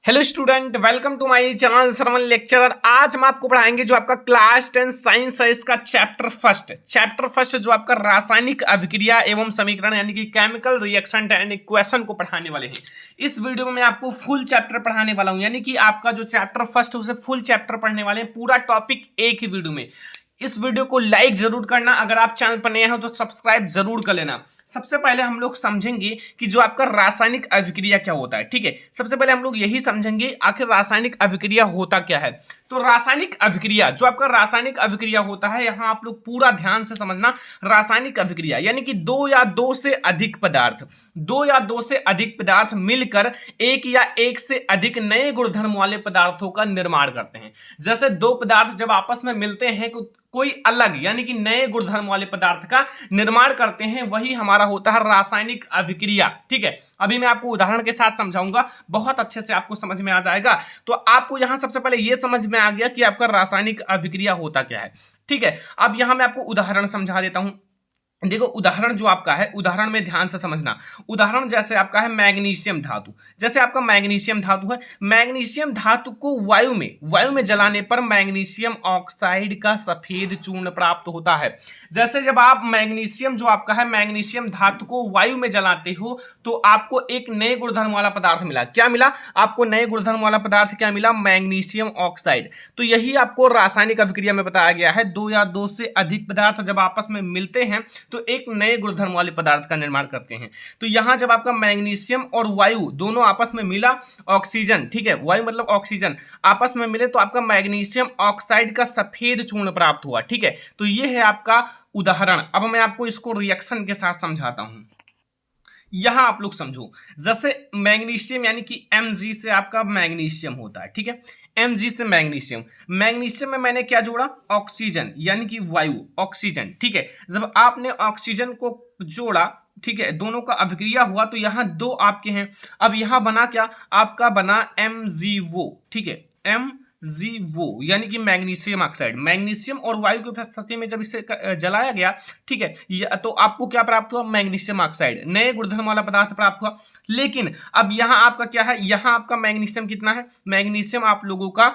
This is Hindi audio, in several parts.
Hello student, welcome to my channel sermon lecturer. आज हम आपको पढ़ाएंगे जो आपका क्लास 10 साइंस है, इसका चैप्टर फर्स्ट जो आपका रासायनिक अभिक्रिया एवं समीकरण यानी कि केमिकल रिएक्शन एंड इक्वेशन को पढ़ाने वाले हैं। इस वीडियो में मैं आपको फुल चैप्टर पढ़ाने वाला हूं, यानी कि आपका जो चैप्टर फर्स्ट है उसे फुल चैप्टर पढ़ने वाले हैं, पूरा टॉपिक एक ही वीडियो में। इस वीडियो को लाइक जरूर करना, अगर आप चैनल पर नए हो तो सब्सक्राइब जरूर कर लेना। सबसे पहले हम लोग समझेंगे कि जो आपका रासायनिक अभिक्रिया क्या होता है। ठीक है, सबसे पहले हम लोग यही समझेंगे आखिर रासायनिक अभिक्रिया होता क्या है। तो रासायनिक अभिक्रिया जो आपका रासायनिक अभिक्रिया होता है, यहां आप लोग पूरा ध्यान से समझना। रासायनिक अभिक्रिया यानी कि दो या दो से अधिक पदार्थ मिलकर एक या एक से अधिक नए गुणधर्म वाले पदार्थों का निर्माण करते हैं। जैसे दो पदार्थ जब आपस में मिलते हैं कोई अलग यानी कि नए गुणधर्म वाले पदार्थ का निर्माण करते हैं, वही हमारा होता है रासायनिक अभिक्रिया। ठीक है, अभी मैं आपको उदाहरण के साथ समझाऊंगा, बहुत अच्छे से आपको समझ में आ जाएगा। तो आपको यहां सबसे पहले यह समझ में आ गया कि आपका रासायनिक अभिक्रिया होता क्या है। ठीक है, अब यहां मैं आपको उदाहरण समझा देता हूं। देखो, उदाहरण जो आपका है, उदाहरण में ध्यान से समझना। उदाहरण जैसे आपका है मैग्नीशियम धातु। जैसे आपका मैग्नीशियम धातु है, मैग्नीशियम धातु को वायु में जलाने पर मैग्नीशियम ऑक्साइड का सफेद चूर्ण प्राप्त होता है। जैसे जब आप मैग्नीशियम जो आपका है मैग्नीशियम धातु को वायु में जलाते हो तो आपको एक नए गुणधर्म वाला पदार्थ मिला। क्या मिला आपको? नए गुणधर्म वाला पदार्थ क्या मिला? Magnesium oxide. तो यही आपको रासायनिक अभिक्रिया में बताया गया है। दो या दो से अधिक पदार्थ जब आपस में मिलते हैं तो एक नए गुणधर्म वाले पदार्थ का निर्माण करते हैं। तो यहां जब आपका मैग्नीशियम और वायु दोनों आपस में मिला, ऑक्सीजन, ठीक है, वायु मतलब ऑक्सीजन, आपस में मिले तो आपका मैग्नीशियम ऑक्साइड का सफेद चूर्ण प्राप्त हुआ। ठीक है, तो ये है आपका उदाहरण। अब मैं आपको इसको रिएक्शन के साथ समझाता हूं। यहां आप लोग समझो, जैसे मैग्नीशियम यानी कि Mg से आपका मैग्नीशियम होता है। ठीक है, Mg से मैग्नीशियम में मैंने क्या जोड़ा? ऑक्सीजन यानी कि वायु, ऑक्सीजन। ठीक है, जब आपने ऑक्सीजन को जोड़ा, ठीक है, दोनों का अभिक्रिया हुआ तो यहां दो आपके हैं। अब यहां बना क्या? आपका बना MgO। ठीक है, MgO यानी कि मैग्नीशियम ऑक्साइड। मैग्नीशियम और वायु की उपस्थिति में जब इसे जलाया गया, ठीक है, तो आपको क्या प्राप्त हुआ? मैग्नीशियम ऑक्साइड, नए गुणधर्म वाला पदार्थ प्राप्त हुआ। लेकिन अब यहां आपका क्या है? यहां आपका मैग्नीशियम कितना है? मैग्नीशियम आप लोगों का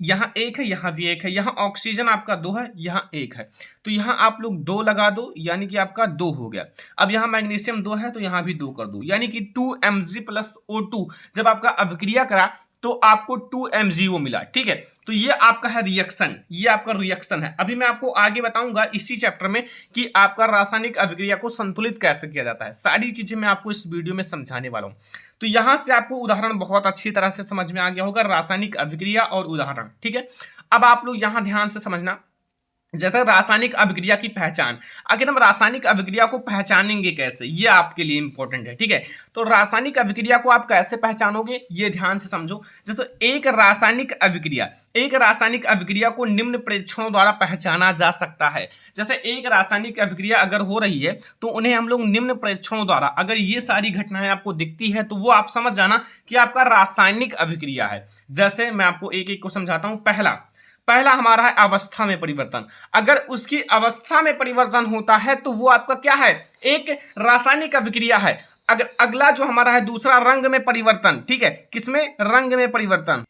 यहां एक है, यहां भी एक है। यहां ऑक्सीजन आपका दो है, यहां एक है। तो यहां आप लोग दो लगा दो, यानी कि आपका दो हो गया। अब यहां मैग्नीशियम दो है तो यहां भी दो कर दो, यानी कि 2Mg + O2 जब आपका अभिक्रिया करा तो आपको 2MgO मिला। ठीक है, तो ये आपका है रिएक्शन, ये आपका रिएक्शन है। अभी मैं आपको आगे बताऊंगा इसी चैप्टर में कि आपका रासायनिक अभिक्रिया को संतुलित कैसे किया जाता है। सारी चीजें मैं आपको इस वीडियो में समझाने वाला हूं। तो यहां से आपको उदाहरण बहुत अच्छी तरह से समझ में आ गया होगा, रासायनिक अभिक्रिया और उदाहरण। ठीक है, अब आप लोग यहां ध्यान से समझना। जैसे रासायनिक अभिक्रिया की पहचान, आखिर हम रासायनिक अभिक्रिया को पहचानेंगे कैसे, ये आपके लिए इंपॉर्टेंट है। ठीक है, तो रासायनिक अभिक्रिया को आप कैसे पहचानोगे ये ध्यान से समझो। जैसे एक रासायनिक अभिक्रिया को निम्न परीक्षणों द्वारा पहचाना जा सकता है। जैसे एक रासायनिक अभिक्रिया अगर हो रही है तो उन्हें हम लोग निम्न परीक्षणों द्वारा, अगर ये सारी घटनाएं आपको दिखती है तो वो आप समझ जाना कि आपका रासायनिक अभिक्रिया है। जैसे मैं आपको एक एक को समझाता हूं। पहला हमारा है अवस्था में परिवर्तन। अगर उसकी अवस्था में परिवर्तन होता है तो वो आपका क्या है? एक रासायनिक अभिक्रिया है। अगर अगला जो हमारा है दूसरा, रंग में परिवर्तन। ठीक है, किसमें? रंग में परिवर्तन।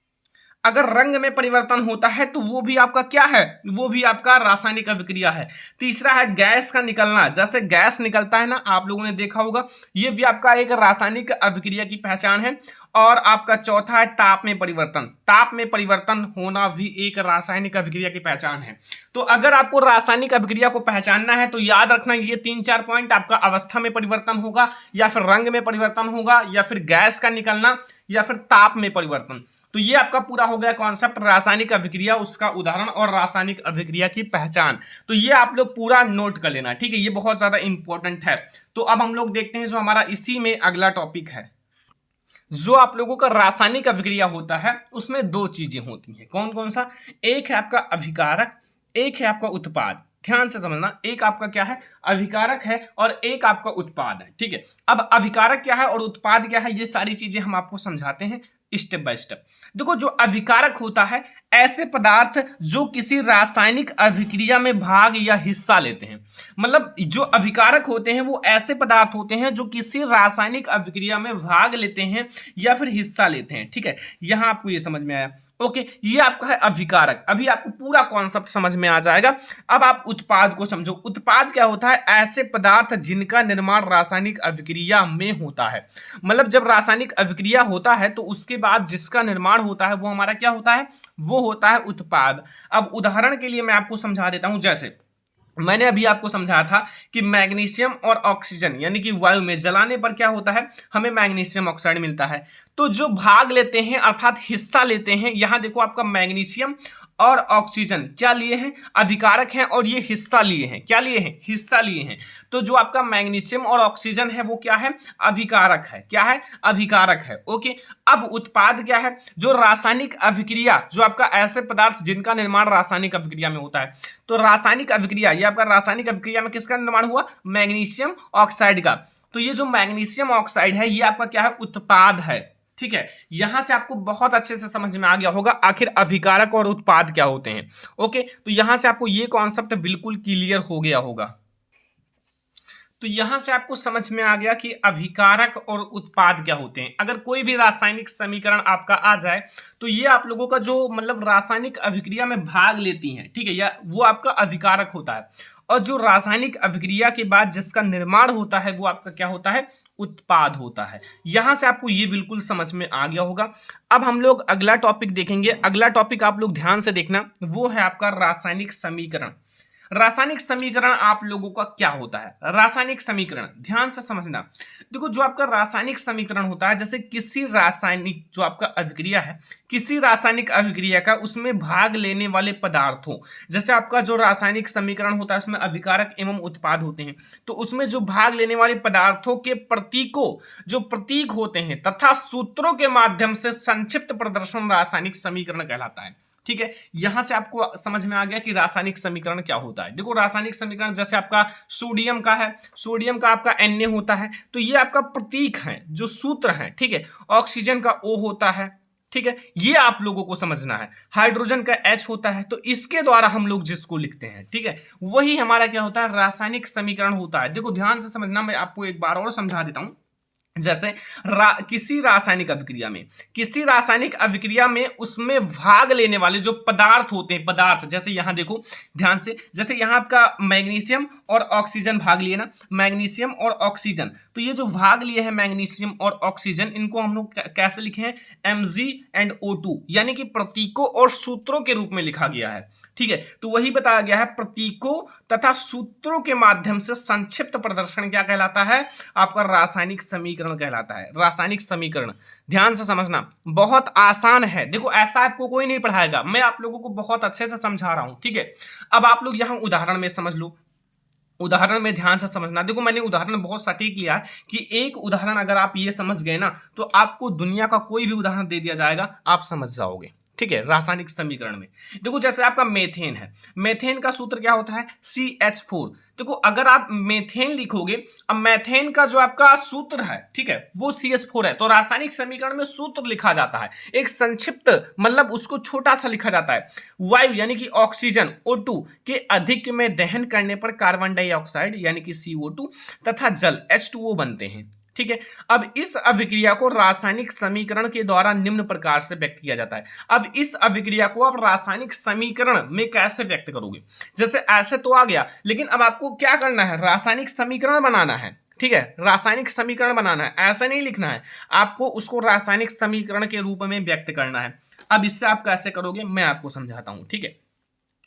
अगर रंग में परिवर्तन होता है तो वो भी आपका क्या है? वो भी आपका रासायनिक अभिक्रिया है। तीसरा है गैस का निकलना। जैसे गैस निकलता है ना, आप लोगों ने देखा होगा, ये भी आपका एक रासायनिक अभिक्रिया की पहचान है। और आपका चौथा है ताप में परिवर्तन। ताप में परिवर्तन होना भी एक रासायनिक अभिक्रिया की पहचान है। तो अगर आपको रासायनिक अभिक्रिया को पहचानना है तो याद रखना ये 3-4 पॉइंट। आपका अवस्था में परिवर्तन होगा, या फिर रंग में परिवर्तन होगा, या फिर गैस का निकलना, या फिर ताप में परिवर्तन। तो ये आपका पूरा हो गया कॉन्सेप्ट, रासायनिक अभिक्रिया, उसका उदाहरण और रासायनिक अभिक्रिया की पहचान। तो ये आप लोग पूरा नोट कर लेना। ठीक है, ये बहुत ज्यादा इंपॉर्टेंट है। तो अब हम लोग देखते हैं जो हमारा इसी में अगला टॉपिक है। जो आप लोगों का रासायनिक अभिक्रिया होता है उसमें दो चीजें होती हैं। कौन कौन सा? एक है आपका अभिकारक, एक है आपका उत्पाद। ध्यान से समझना, एक आपका क्या है? अभिकारक है, और एक आपका उत्पाद है। ठीक है, अब अभिकारक क्या है और उत्पाद क्या है, ये सारी चीजें हम आपको समझाते हैं। Step by step. देखो जो अभिकारक होता है ऐसे पदार्थ जो किसी रासायनिक अभिक्रिया में भाग या हिस्सा लेते हैं। मतलब जो अभिकारक होते हैं वो ऐसे पदार्थ होते हैं जो किसी रासायनिक अभिक्रिया में भाग लेते हैं या फिर हिस्सा लेते हैं। ठीक है, यहां आपको ये समझ में आया। ओके, ये आपका है अभिकारक। अभी आपको पूरा कॉन्सेप्ट समझ में आ जाएगा। अब आप उत्पाद को समझो। उत्पाद क्या होता है? ऐसे पदार्थ जिनका निर्माण रासायनिक अभिक्रिया में होता है। मतलब जब रासायनिक अभिक्रिया होता है तो उसके बाद जिसका निर्माण होता है वो हमारा क्या होता है? वो होता है उत्पाद। अब उदाहरण के लिए मैं आपको समझा देता हूं। जैसे मैंने अभी आपको समझाया था कि मैग्नीशियम और ऑक्सीजन यानी कि वायु में जलाने पर क्या होता है? हमें मैग्नीशियम ऑक्साइड मिलता है। तो जो भाग लेते हैं अर्थात हिस्सा लेते हैं, यहां देखो आपका मैग्नीशियम और ऑक्सीजन क्या लिए हैं? अभिकारक हैं, और ये हिस्सा लिए हैं। क्या लिए हैं? हिस्सा लिए हैं। तो जो आपका मैग्नीशियम और ऑक्सीजन है वो क्या है? अभिकारक है। क्या है? अभिकारक है। ओके, अब उत्पाद क्या है? जो रासायनिक अभिक्रिया, जो आपका ऐसे पदार्थ जिनका निर्माण रासायनिक अभिक्रिया में होता है। तो रासायनिक अभिक्रिया, ये आपका रासायनिक अभिक्रिया में किसका निर्माण हुआ? मैग्नीशियम ऑक्साइड का। तो ये जो मैग्नीशियम ऑक्साइड है ये आपका क्या है? उत्पाद है। ठीक है, यहां से आपको बहुत अच्छे से समझ में आ गया होगा आखिर अभिकारक और उत्पाद क्या होते हैं। ओके, तो यहां से आपको ये कॉन्सेप्ट बिल्कुल क्लियर हो गया होगा। तो यहां से आपको समझ में आ गया कि अभिकारक और उत्पाद क्या होते हैं। अगर कोई भी रासायनिक समीकरण आपका आ जाए तो ये आप लोगों का जो मतलब रासायनिक अभिक्रिया में भाग लेती हैं, ठीक है, या वो आपका अभिकारक होता है। और जो रासायनिक अभिक्रिया के बाद जिसका निर्माण होता है वो आपका क्या होता है? उत्पाद होता है। यहां से आपको ये बिल्कुल समझ में आ गया होगा। अब हम लोग अगला टॉपिक देखेंगे। अगला टॉपिक आप लोग ध्यान से देखना, वो है आपका रासायनिक समीकरण। रासायनिक समीकरण आप लोगों का क्या होता है? रासायनिक समीकरण ध्यान से समझना। देखो जो आपका रासायनिक समीकरण होता है, जैसे किसी रासायनिक जो आपका अभिक्रिया है, किसी रासायनिक अभिक्रिया का उसमें भाग लेने वाले पदार्थों, जैसे आपका जो रासायनिक समीकरण होता है उसमें अभिकारक एवं उत्पाद होते हैं, तो उसमें जो भाग लेने वाले पदार्थों के प्रतीकों, जो प्रतीक होते हैं तथा सूत्रों के माध्यम से संक्षिप्त प्रदर्शन रासायनिक समीकरण कहलाता है। ठीक है, यहां से आपको समझ में आ गया कि रासायनिक समीकरण क्या होता है। देखो रासायनिक समीकरण जैसे आपका सोडियम का है, सोडियम का आपका Na होता है, तो ये आपका प्रतीक है, जो सूत्र है। ठीक है, ऑक्सीजन का O होता है। ठीक है, ये आप लोगों को समझना है। हाइड्रोजन का H होता है, तो इसके द्वारा हम लोग जिसको लिखते हैं, ठीक है, वही हमारा क्या होता है? रासायनिक समीकरण होता है। देखो ध्यान से समझना, मैं आपको एक बार और समझा देता हूं। जैसे किसी रासायनिक अभिक्रिया में, किसी रासायनिक अभिक्रिया में उसमें भाग लेने वाले जो पदार्थ होते हैं, पदार्थ जैसे यहां देखो ध्यान से, जैसे यहां आपका मैग्नीशियम और ऑक्सीजन भाग लिए ना, मैग्नीशियम और ऑक्सीजन, तो ये जो भाग लिए हैं मैग्नीशियम और ऑक्सीजन, इनको हम लोग कैसे लिखे हैं? Mg&O2, यानी कि प्रतीकों और सूत्रों के रूप में लिखा गया है। ठीक है, तो वही बताया गया है, प्रतीकों तथा सूत्रों के माध्यम से संक्षिप्त प्रदर्शन क्या कहलाता है? आपका रासायनिक समीकरण कहलाता है। रासायनिक समीकरण ध्यान से समझना, बहुत आसान है। देखो ऐसा आपको कोई नहीं पढ़ाएगा, मैं आप लोगों को बहुत अच्छे से समझा रहा हूं। ठीक है, अब आप लोग यहां उदाहरण में समझ लो। उदाहरण में ध्यान से समझना। देखो मैंने उदाहरण बहुत सटीक लिया है कि एक उदाहरण अगर आप ये समझ गए ना तो आपको दुनिया का कोई भी उदाहरण दे दिया जाएगा, आप समझ जाओगे। ठीक है, रासायनिक समीकरण में देखो जैसे आपका मेथेन है, मेथेन का सूत्र क्या होता है? CH4। देखो अगर आप मेथेन लिखोगे, अब मेथेन का जो आपका सूत्र है, ठीक है, वो CH4 है, तो रासायनिक समीकरण में सूत्र लिखा जाता है एक संक्षिप्त, मतलब उसको छोटा सा लिखा जाता है। वायु यानी कि ऑक्सीजन O2 के अधिक में दहन करने पर कार्बन डाइऑक्साइड यानी कि CO2 तथा जल H2O बनते हैं। ठीक है, अब इस अभिक्रिया को रासायनिक समीकरण के द्वारा निम्न प्रकार से व्यक्त किया जाता है। अब इस अभिक्रिया को आप रासायनिक समीकरण में कैसे व्यक्त करोगे? जैसे ऐसे तो आ गया, लेकिन अब आपको क्या करना है? रासायनिक समीकरण बनाना है। ठीक है, रासायनिक समीकरण बनाना है, ऐसा नहीं लिखना है, आपको उसको रासायनिक समीकरण के रूप में व्यक्त करना है। अब इससे आप कैसे करोगे मैं आपको समझाता हूं। ठीक है,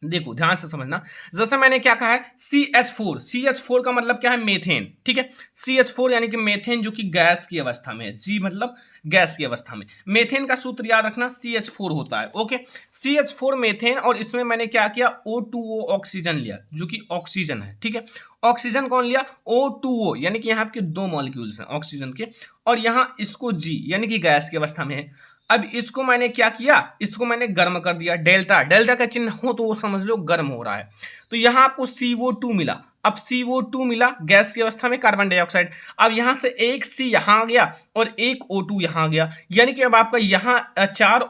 देखो ध्यान से समझना, जैसे मैंने क्या कहा है? CH4। CH4 का मतलब क्या है? मेथेन। ठीक है, CH4 यानी कि मेथेन जो कि गैस की अवस्था में है। G मतलब गैस की अवस्था में। मेथेन का सूत्र याद रखना, CH4 होता है। ओके, CH4 मेथेन, और इसमें मैंने क्या किया? O2O ऑक्सीजन लिया जो कि ऑक्सीजन है। ठीक है, ऑक्सीजन कौन लिया? O2O, यानी कि यहाँ आपके दो मॉलिक्यूल्स हैं ऑक्सीजन के, और यहाँ इसको G यानी कि गैस की अवस्था में है। अब इसको मैंने क्या किया? इसको मैंने गर्म कर दिया। डेल्टा, डेल्टा का चिन्ह हो तो वो समझ लो गर्म हो रहा है। तो यहां आपको CO2 मिला। अब CO2 मिला गैस की अवस्था में, कार्बन डाइऑक्साइड। अब यहां से एक C यहां आ गया और एक O2 यहां आ गया, यानी कि अब आपका यहां चार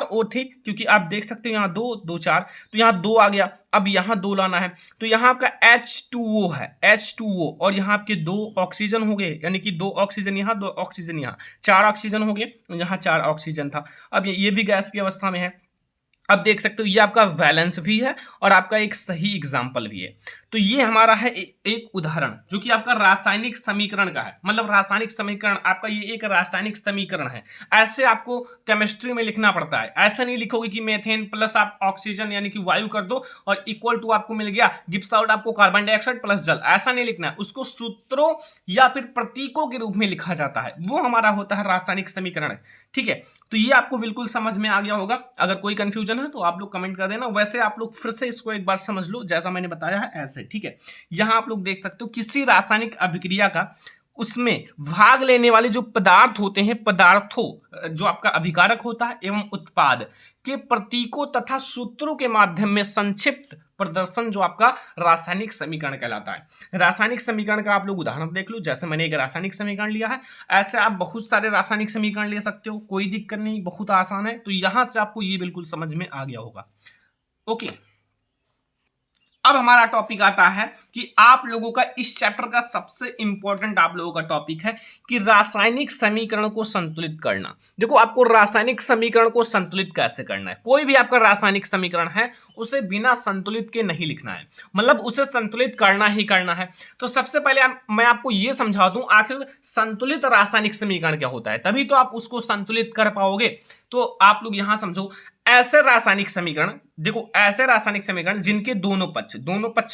O थे, क्योंकि आप देख सकते हो यहाँ दो दो चार, तो यहाँ दो आ गया। अब यहाँ दो लाना है, तो यहाँ आपका H2O है, H2O, और यहाँ आपके दो ऑक्सीजन हो गए, यानी कि दो ऑक्सीजन यहाँ, दो ऑक्सीजन यहाँ, चार ऑक्सीजन हो गए, यहाँ चार ऑक्सीजन था। अब ये भी गैस की अवस्था में है। अब देख सकते हो ये आपका वैलेंस भी है और आपका एक सही एग्जाम्पल भी है। तो ये हमारा है एक उदाहरण जो कि आपका रासायनिक समीकरण का है, मतलब रासायनिक समीकरण आपका ये एक रासायनिक समीकरण है। ऐसे आपको केमिस्ट्री में लिखना पड़ता है, ऐसा नहीं लिखोगे कि मेथेन प्लस आप ऑक्सीजन यानी कि वायु कर दो और इक्वल टू आपको मिल गया गिब्स आउट आपको कार्बन डाइऑक्साइड प्लस जल, ऐसा नहीं लिखना है। उसको सूत्रों या फिर प्रतीकों के रूप में लिखा जाता है, वो हमारा होता है रासायनिक समीकरण। ठीक है, तो ये आपको बिल्कुल समझ में आ गया होगा। अगर कोई कंफ्यूजन है तो आप लोग कमेंट कर देना, वैसे आप लोग फिर से इसको एक बार समझ लो जैसा मैंने बताया है ऐसे। ठीक है, यहां आप लोग देख सकते हो किसी रासायनिक अभिक्रिया का उसमें भाग लेने वाले जो पदार्थ होते हैं, पदार्थों जो आपका अभिकारक होता है एवं उत्पाद के प्रतीकों तथा सूत्रों के माध्यम में संक्षिप्त प्रदर्शन जो आपका रासायनिक समीकरण कहलाता है। रासायनिक समीकरण का आप लोग उदाहरण देख लो, जैसे मैंने एक रासायनिक समीकरण लिया है, ऐसे आप बहुत सारे रासायनिक समीकरण ले सकते हो, कोई दिक्कत नहीं, बहुत आसान है। तो यहां से आपको ये बिल्कुल समझ में आ गया होगा। ओके, अब हमारा टॉपिक आता है कि आप लोगों का इस चैप्टर का सबसे इंपॉर्टेंट आप लोगों का टॉपिक है कि रासायनिक समीकरण को संतुलित करना। देखो, आपको रासायनिक समीकरण को संतुलित कैसे करना है। कोई भी आपका रासायनिक समीकरण है उसे बिना संतुलित के नहीं लिखना है, मतलब उसे संतुलित करना ही करना है। तो सबसे पहले मैं आपको यह समझा दूं आखिर संतुलित रासायनिक समीकरण क्या होता है, तभी तो आप उसको संतुलित कर पाओगे। तो आप लोग यहां समझो, ऐसे रासायनिक समीकरण, देखो ऐसे रासायनिक समीकरण जिनके दोनों पक्ष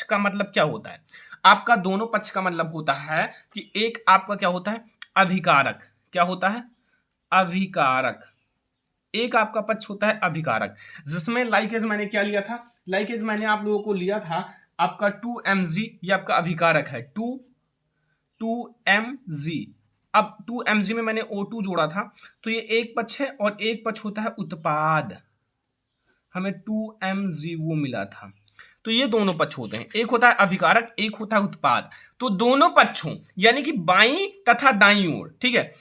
का मतलब क्या होता है, आपका दोनों पक्ष का मतलब होता है कि एक आपका क्या होता है अभिकारक, क्या होता है अभिकारक, एक आपका पक्ष होता है अभिकारक, जिसमें लाइकेज मैंने क्या लिया था, लाइकेज मैंने आप लोगों को लिया था आपका 2mg, ये आपका अभिकारक है 2mg। अब 2mg में मैंने O2 जोड़ा था, तो ये एक पक्ष है और एक पक्ष होता है उत्पाद, हमें 2mg वो मिला था। तो ये दोनों पक्ष होते हैं, एक होता है अभिकारक, एक होता है उत्पाद। तो दोनों पक्षों यानी कि बाईं तथा दाईं ओर, ठीक है,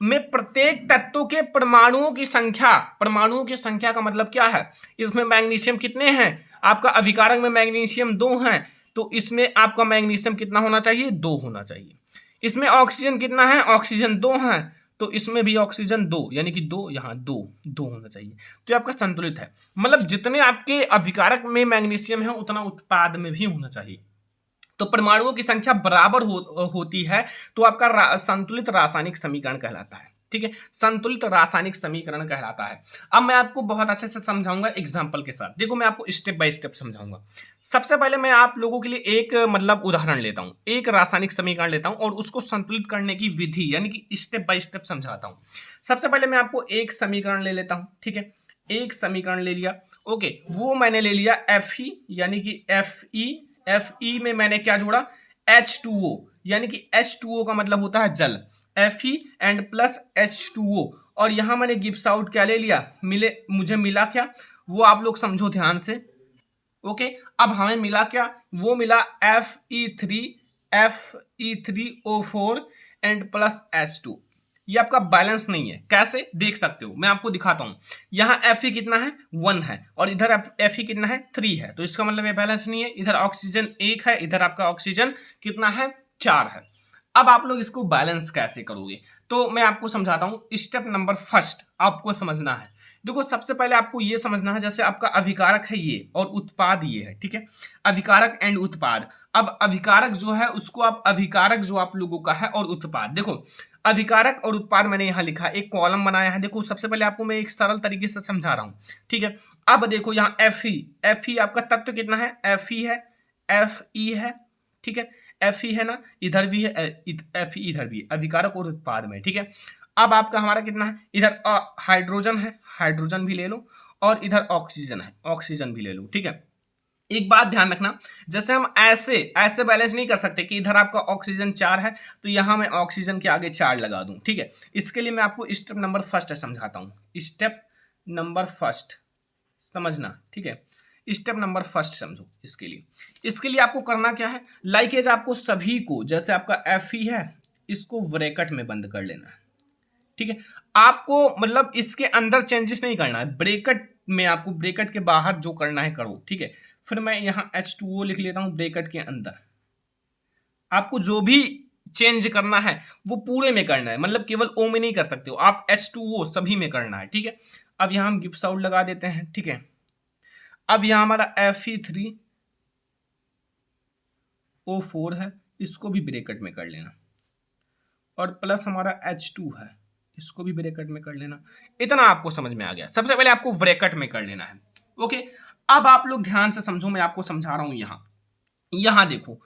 में प्रत्येक तत्व के परमाणुओं की संख्या का मतलब क्या है, इसमें मैग्नीशियम कितने हैं, आपका अभिकारक में मैग्नीशियम 2 हैं, तो इसमें आपका मैग्नीशियम कितना होना चाहिए, 2 होना चाहिए। इसमें ऑक्सीजन कितना है, ऑक्सीजन 2 हैं, तो इसमें भी ऑक्सीजन 2, यानी कि 2 यहाँ 2 होना चाहिए। तो ये आपका संतुलित है, मतलब जितने आपके अभिकारक में मैग्नीशियम है उतना उत्पाद में भी होना चाहिए। तो परमाणुओं की संख्या बराबर होती है तो आपका संतुलित रासायनिक समीकरण कहलाता है। ठीक है, संतुलित रासायनिक समीकरण कहलाता है। अब मैं आपको बहुत अच्छे से समझाऊंगा एग्जांपल के साथ। देखो, मैं आपको स्टेप बाय स्टेप समझाऊंगा। सबसे पहले मैं आप लोगों के लिए एक मतलब उदाहरण लेता हूं, एक रासायनिक समीकरण लेता हूं और उसको संतुलित करने की विधि यानी कि स्टेप बाय स्टेप समझाता हूं। सबसे पहले मैं आपको एक समीकरण ले लेता हूं, ठीक है, एक समीकरण ले लिया। ओके, वो मैंने ले लिया Fe यानी कि Fe में मैंने क्या जोड़ा H2O, यानी कि H2O का मतलब होता है जल, Fe एंड प्लस H2O, और यहां मैंने गिब्स आउट क्या ले लिया, मुझे मिला क्या, वो आप लोग समझो ध्यान से। ओके, अब हमें मिला क्या, वो मिला Fe3O4 एंड प्लस H2। ये आपका बैलेंस नहीं है, कैसे देख सकते हो मैं आपको दिखाता हूं। यहां Fe कितना है 1 है और इधर Fe कितना है 3 है, तो इसका मतलब ये बैलेंस नहीं है। इधर ऑक्सीजन 1 है, इधर आपका ऑक्सीजन कितना है 4 है। अब आप लोग इसको बैलेंस कैसे करोगे, तो मैं आपको समझाता हूं। स्टेप नंबर फर्स्ट आपको समझना है। देखो, सबसे पहले आपको ये समझना है, जैसे आपका अभिकारक है ये और उत्पाद ये है, ठीक है, अभिकारक एंड उत्पाद। अब अभिकारक जो है उसको आप अभिकारक जो आप लोगों का है और उत्पाद, देखो अभिकारक और उत्पाद मैंने यहां लिखा, एक कॉलम बनाया है। देखो, सबसे पहले आपको मैं एक सरल तरीके से समझा रहा हूं, ठीक है। अब देखो यहाँ Fe आपका तत्व कितना है, Fe है, ठीक है, Fe है ना, इधर भी है Fe, इधर भी है, अभिकारक और उत्पाद में, ठीक है। अब आपका हमारा कितना है, इधर हाइड्रोजन है, हाइड्रोजन भी ले लो, और इधर ऑक्सीजन है, ऑक्सीजन भी ले लो, ठीक है। एक बात ध्यान रखना, जैसे हम ऐसे बैलेंस नहीं कर सकते कि इधर आपका ऑक्सीजन 4 है तो यहां मैं ऑक्सीजन के आगे 4 लगा दूं, ठीक है। इसके लिए मैं आपको स्टेप नंबर फर्स्ट समझाता हूं, स्टेप नंबर फर्स्ट समझना, ठीक है। स्टेप नंबर फर्स्ट समझो। इसके लिए आपको करना क्या है, लाइकेज आपको सभी को, जैसे आपका Fe है, इसको ब्रैकेट में बंद कर लेना है, ठीक है। आपको मतलब इसके अंदर चेंजेस नहीं करना है, ब्रैकेट में आपको, ब्रैकेट के बाहर जो करना है करो, ठीक है। फिर मैं यहाँ H2O लिख लेता हूँ ब्रैकेट के अंदर। आपको जो भी चेंज करना है वो पूरे में करना है, मतलब केवल O में नहीं कर सकते हो आप, H2O सभी में करना है, ठीक है। अब यहाँ हम गिब्स आउट लगा देते हैं, ठीक है। अब यहाँ हमारा Fe3O4 है, इसको भी ब्रैकेट में कर लेना, और प्लस हमारा H2 है, इसको भी ब्रैकेट में कर लेना। इतना आपको समझ में आ गया। सबसे पहले आपको ब्रैकेट में कर लेना है, ओके। अब आप लोग ध्यान से समझो, मैं आपको समझा रहा हूं। यहां देखो,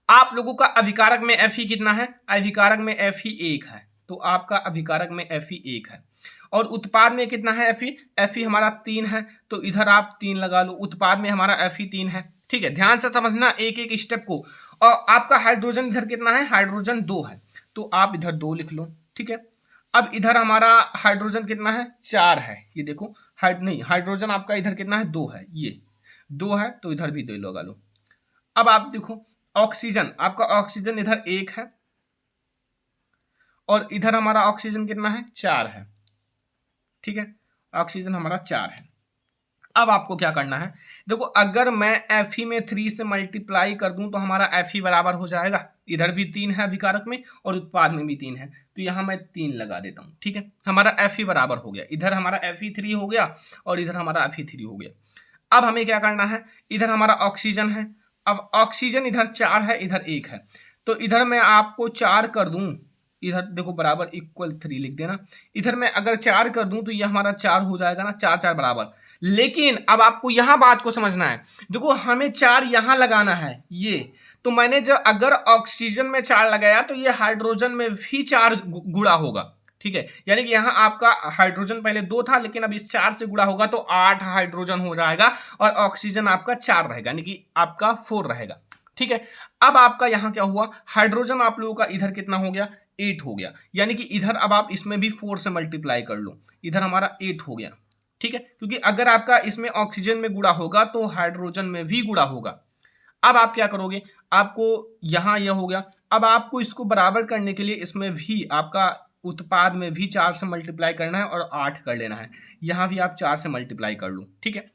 आप लोगों का अभिकारक में Fe कितना है, अभिकारक में Fe 1 है, तो आपका अभिकारक में Fe 1 है। और उत्पाद में कितना है Fe हमारा 3 है, तो इधर आप 3 लगा लो, उत्पाद में हमारा Fe 3 है, ठीक है। ध्यान से समझना एक एक स्टेप को। और आपका हाइड्रोजन इधर कितना है, हाइड्रोजन 2 है, तो आप इधर 2 लिख लो, ठीक है। अब इधर हमारा हाइड्रोजन कितना है, 4 है, ये देखो हाइड्रोजन आपका इधर कितना है, 2 है, ये 2 है, तो इधर भी 2 लगा लो। अब आप देखो ऑक्सीजन, आपका ऑक्सीजन इधर 1 है, और इधर हमारा ऑक्सीजन कितना है, 4 है, ठीक है। ऑक्सीजन हमारा 4 है। अब आपको क्या करना है, देखो अगर मैं Fe में 3 से मल्टीप्लाई कर दूं तो हमारा Fe बराबर हो जाएगा, इधर भी 3 है अभिकारक में और उत्पाद में भी 3 है, तो यहां मैं 3 लगा देता हूं, ठीक है। हमारा Fe बराबर हो गया, इधर हमारा Fe3 हो गया और इधर हमारा Fe3 हो गया। अब हमें क्या करना है, इधर हमारा ऑक्सीजन है, अब ऑक्सीजन इधर 4 है, इधर 1 है, तो इधर मैं आपको 4 कर दूं, इधर देखो बराबर इक्वल 3 लिख देना। इधर मैं अगर 4 कर दूं तो ये हमारा 4 हो जाएगा ना, 4 4 बराबर। लेकिन अब आपको यहां बात को समझना है, देखो हमें 4 यहां लगाना है, ये तो मैंने जब अगर ऑक्सीजन में 4 लगाया तो ये हाइड्रोजन में भी 4 गुणा होगा, ठीक है। यानी कि यहाँ आपका हाइड्रोजन पहले 2 था, लेकिन अब इस 4 से गुणा होगा तो 8 हाइड्रोजन हो जाएगा, और ऑक्सीजन आपका 4 रहेगा, यानी कि आपका 4 रहेगा, ठीक है। अब आपका यहाँ क्या हुआ, हाइड्रोजन आप लोगों का इधर कितना हो गया, 8 हो गया, यानी कि इधर अब आप इसमें भी 4 से मल्टीप्लाई कर लो, इधर हमारा 8 हो गया, ठीक है। क्योंकि अगर आपका इसमें ऑक्सीजन में गुणा होगा तो हाइड्रोजन में भी गुणा होगा। अब आप क्या करोगे, आपको यहां यह हो गया, अब आपको इसको बराबर करने के लिए इसमें भी आपका उत्पाद में भी 4 से मल्टीप्लाई करना है और 8 कर लेना है, यहां भी आप 4 से मल्टीप्लाई कर लो, ठीक है।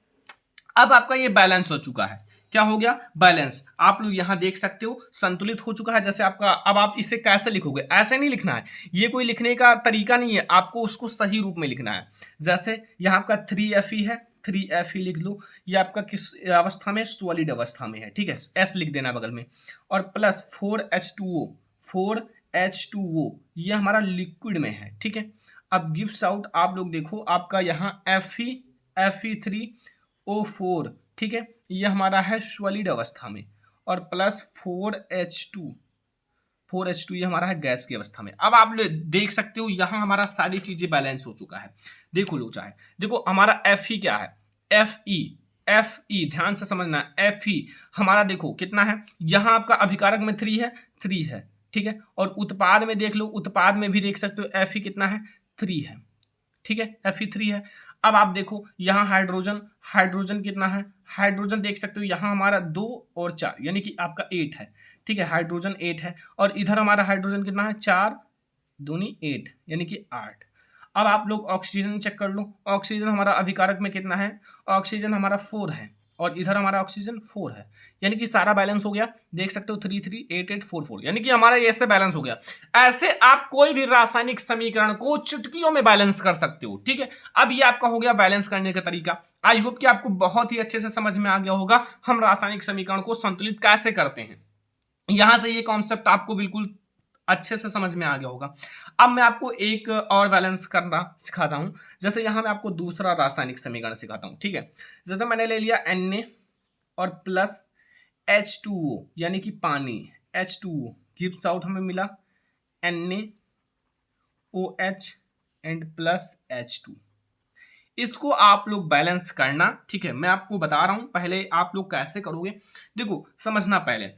अब आपका ये बैलेंस हो चुका है, क्या हो गया, बैलेंस। आप लोग यहां देख सकते हो संतुलित हो चुका है। जैसे आपका, अब आप इसे कैसे लिखोगे, ऐसे नहीं लिखना है, ये कोई लिखने का तरीका नहीं है, आपको उसको सही रूप में लिखना है। जैसे यहाँ आपका 3Fe है, 3Fe लिख लो, ये आपका किस अवस्था में, सॉलिड अवस्था में है, ठीक है, S लिख देना बगल में, और प्लस 4H2O, 4H2O ये हमारा लिक्विड में है, ठीक है। अब गिव्स आउट आप लोग देखो, आपका यहाँ Fe3O4, ठीक है, ये हमारा है सॉलिड अवस्था में, और प्लस 4H2 ये हमारा है गैस की अवस्था में। अब आप लोग देख सकते हो यहाँ हमारा सारी चीजें बैलेंस हो चुका है। देखो लो चाहे, देखो हमारा Fe क्या है, Fe ध्यान से समझना, Fe हमारा देखो कितना है, यहाँ आपका अभिकारक में 3 है, ठीक है। और उत्पाद में देख लो, उत्पाद में भी देख सकते हो Fe कितना है, 3 है, ठीक है, Fe3 है। अब आप देखो यहाँ हाइड्रोजन कितना है, हाइड्रोजन देख सकते हो यहाँ हमारा 2 और 4 यानी कि आपका 8 है, ठीक है, हाइड्रोजन 8 है, और इधर हमारा हाइड्रोजन कितना है, 4 दूनी 8 यानी कि 8। अब आप लोग ऑक्सीजन चेक कर लो, ऑक्सीजन हमारा अभिकारक में कितना है, ऑक्सीजन हमारा 4 है, और इधर हमारा ऑक्सीजन 4 है, यानी कि सारा बैलेंस हो गया। देख सकते हो 3 3 8 8 4 4, यानी कि हमारा ये ऐसे बैलेंस हो गया। ऐसे आप कोई भी रासायनिक समीकरण को चुटकियों में बैलेंस कर सकते हो, ठीक है। अब ये आपका हो गया बैलेंस करने का तरीका। आई होप कि आपको बहुत ही अच्छे से समझ में आ गया होगा हम रासायनिक समीकरण को संतुलित कैसे करते हैं। यहां से ये कॉन्सेप्ट आपको बिल्कुल अच्छे से समझ में आ गया होगा। अब मैं आपको एक और बैलेंस करना सिखाता हूं। जैसे यहां मैं आपको दूसरा रासायनिक समीकरण सिखाता हूं, ठीक है। जैसे मैंने ले लिया Na और प्लस H2O यानी कि पानी, H2O गिव्स आउट हमें मिला NaOH एंड प्लस H2। इसको आप लोग बैलेंस करना, ठीक है। मैं आपको बता रहा हूं, पहले आप लोग कैसे करोगे, देखो समझना। पहले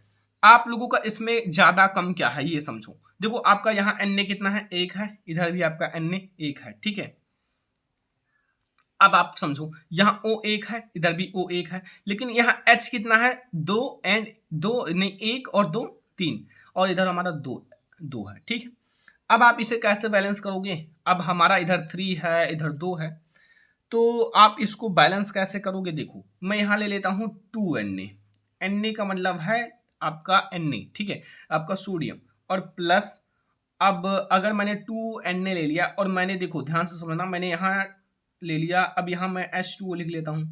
आप लोगों का इसमें ज्यादा कम क्या है ये समझो। देखो आपका यहाँ Na कितना है, 1 है, इधर भी आपका Na 1 है, ठीक है। अब आप समझो, यहाँ O एक है, इधर भी O एक है, लेकिन यहाँ H कितना है, 2 एंड 2 नहीं, 1 और 2 3, और इधर हमारा 2 है, ठीक है। अब आप इसे कैसे बैलेंस करोगे? अब हमारा इधर 3 है, इधर 2 है, तो आप इसको बैलेंस कैसे करोगे? देखो, मैं यहाँ ले लेता हूँ 2Na। Na का मतलब है आपका Na, ठीक है, आपका सोडियम, और प्लस, अब अगर मैंने 2Na ले लिया, और मैंने, देखो ध्यान से समझना, मैंने यहाँ ले लिया, अब यहाँ मैं H2O लिख लेता हूँ,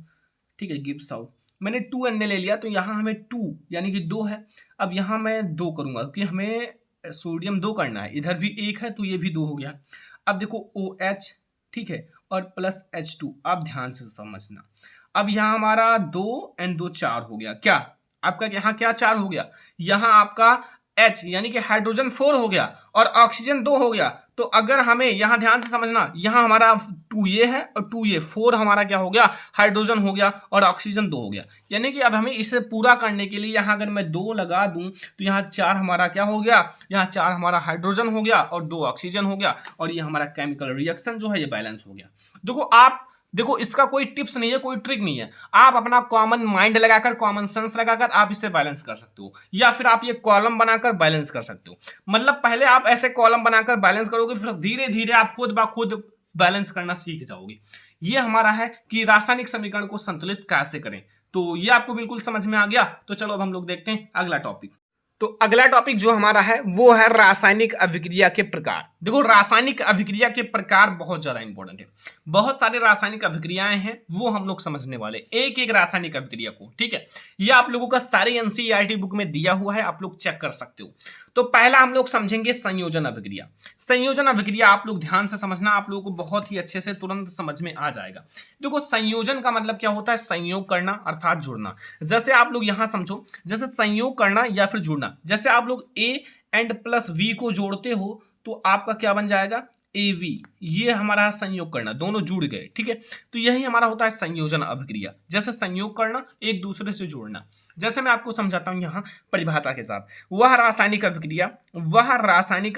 ठीक है, गिव्स आउट। मैंने 2Na ले लिया, तो यहाँ हमें 2 यानी कि 2 है। अब यहाँ मैं 2 करूँगा क्योंकि हमें सोडियम 2 करना है, इधर भी 1 है तो ये भी 2 हो गया। अब देखो OH, ठीक है, और प्लस H2, आप ध्यान से समझना। अब यहाँ हमारा 2 एंड 2 4 हो गया। क्या आपका यहाँ क्या 4 हो गया? यहाँ आपका H यानी कि हाइड्रोजन 4 हो गया और ऑक्सीजन 2 हो गया। तो अगर हमें यहाँ ध्यान से समझना, यहाँ हमारा 2 ये है और 2 ये, 4 हमारा क्या हो गया, हाइड्रोजन हो गया, और ऑक्सीजन 2 हो गया। यानी कि अब हमें इसे पूरा करने के लिए यहाँ अगर मैं 2 लगा दूं तो यहाँ 4 हमारा क्या हो गया, यहाँ 4 हमारा हाइड्रोजन हो गया और 2 ऑक्सीजन हो गया, और ये हमारा केमिकल रिएक्शन जो है ये बैलेंस हो गया। देखो इसका कोई टिप्स नहीं है, कोई ट्रिक नहीं है, आप अपना कॉमन माइंड लगाकर, कॉमन सेंस लगाकर आप इसे बैलेंस कर सकते हो, या फिर आप ये कॉलम बनाकर बैलेंस कर सकते हो। मतलब पहले आप ऐसे कॉलम बनाकर बैलेंस करोगे, फिर धीरे धीरे आप खुद ब खुद बैलेंस करना सीख जाओगे। ये हमारा है कि रासायनिक समीकरण को संतुलित कैसे करें। तो ये आपको बिल्कुल समझ में आ गया। तो चलो अब हम लोग देखते हैं अगला टॉपिक। तो अगला टॉपिक जो हमारा है वो है रासायनिक अभिक्रिया के प्रकार। देखो, रासायनिक अभिक्रिया के प्रकार बहुत ज्यादा इंपॉर्टेंट है। बहुत सारे रासायनिक अभिक्रियाएं हैं, वो हम लोग समझने वाले एक एक रासायनिक अभिक्रिया को, ठीक है। ये आप लोगों का सारे एनसीईआरटी बुक में दिया हुआ है, आप लोग चेक कर सकते हो। तो पहला हम लोग समझेंगे संयोजन अभिक्रिया। संयोजन अभिक्रिया आप लोग ध्यान से समझना, आप लोगों को बहुत ही अच्छे से तुरंत समझ में आ जाएगा। देखो, संयोजन का मतलब क्या होता है? संयोग करना अर्थात जुड़ना। जैसे आप लोग यहां समझो, जैसे संयोग करना या फिर जुड़ना, जैसे आप लोग A एंड प्लस V को जोड़ते हो तो आपका क्या बन जाएगा, AV। ये हमारा संयोग करना, दोनों जुड़ गए, ठीक है। तो यही हमारा होता है संयोजन अभिक्रिया, जैसे संयोग करना, एक दूसरे से जोड़ना। जैसे मैं आपको समझाता हूं यहां परिभाषा के साथ, वह रासायनिक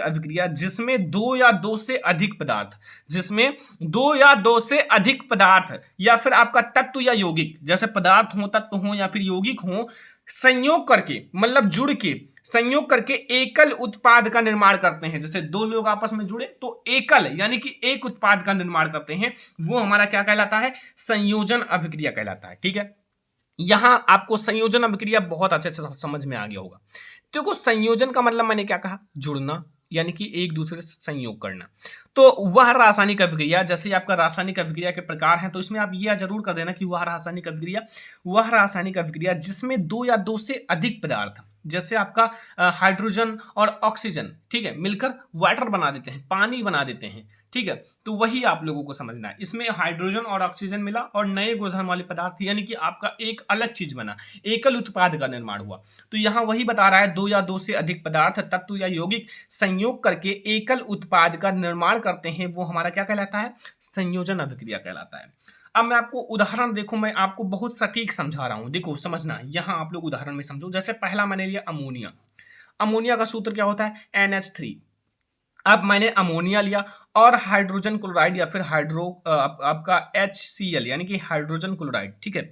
अभिक्रिया जिसमें 2 या 2 से अधिक पदार्थ, जिसमें 2 या 2 से अधिक पदार्थ या फिर आपका तत्व या यौगिक, जैसे पदार्थ हो, तत्व हो या फिर यौगिक हो, संयोग करके मतलब जुड़ के संयोग करके एकल उत्पाद का निर्माण करते हैं। जैसे 2 लोग आपस में जुड़े तो एकल यानी कि एक उत्पाद का निर्माण करते हैं, वो हमारा क्या कहलाता है, संयोजन अभिक्रिया कहलाता है, ठीक है। यहां आपको संयोजन अभिक्रिया बहुत अच्छे से समझ में आ गया होगा। देखो, संयोजन का मतलब मैंने क्या कहा, जुड़ना यानी कि एक दूसरे से संयोग करना। तो वह रासायनिक अभिक्रिया, जैसे आपका रासायनिक अभिक्रिया के प्रकार हैं, तो इसमें आप यह जरूर कर देना कि वह रासायनिक अभिक्रिया जिसमें 2 या 2 से अधिक पदार्थ, जैसे आपका हाइड्रोजन और ऑक्सीजन, ठीक है, मिलकर वाटर बना देते हैं, पानी बना देते हैं, ठीक है। तो वही आप लोगों को समझना है। इसमें हाइड्रोजन और ऑक्सीजन मिला और नए गुणधर्म वाले पदार्थ, यानी कि आपका एक अलग चीज बना, एकल उत्पाद का निर्माण हुआ। तो यहां वही बता रहा है, 2 या 2 से अधिक पदार्थ, तत्व या यौगिक संयोग करके एकल उत्पाद का निर्माण करते हैं, वो हमारा क्या कहलाता है, संयोजन अभिक्रिया कहलाता है। अब मैं आपको उदाहरण, देखो मैं आपको बहुत सटीक समझा रहा हूं, देखो समझना, यहां आप लोग उदाहरण में समझो। जैसे पहला मैंने लिया अमोनिया। अमोनिया का सूत्र क्या होता है, NH3। अब मैंने अमोनिया लिया और हाइड्रोजन क्लोराइड या फिर आपका HCl यानी कि हाइड्रोजन क्लोराइड, ठीक है।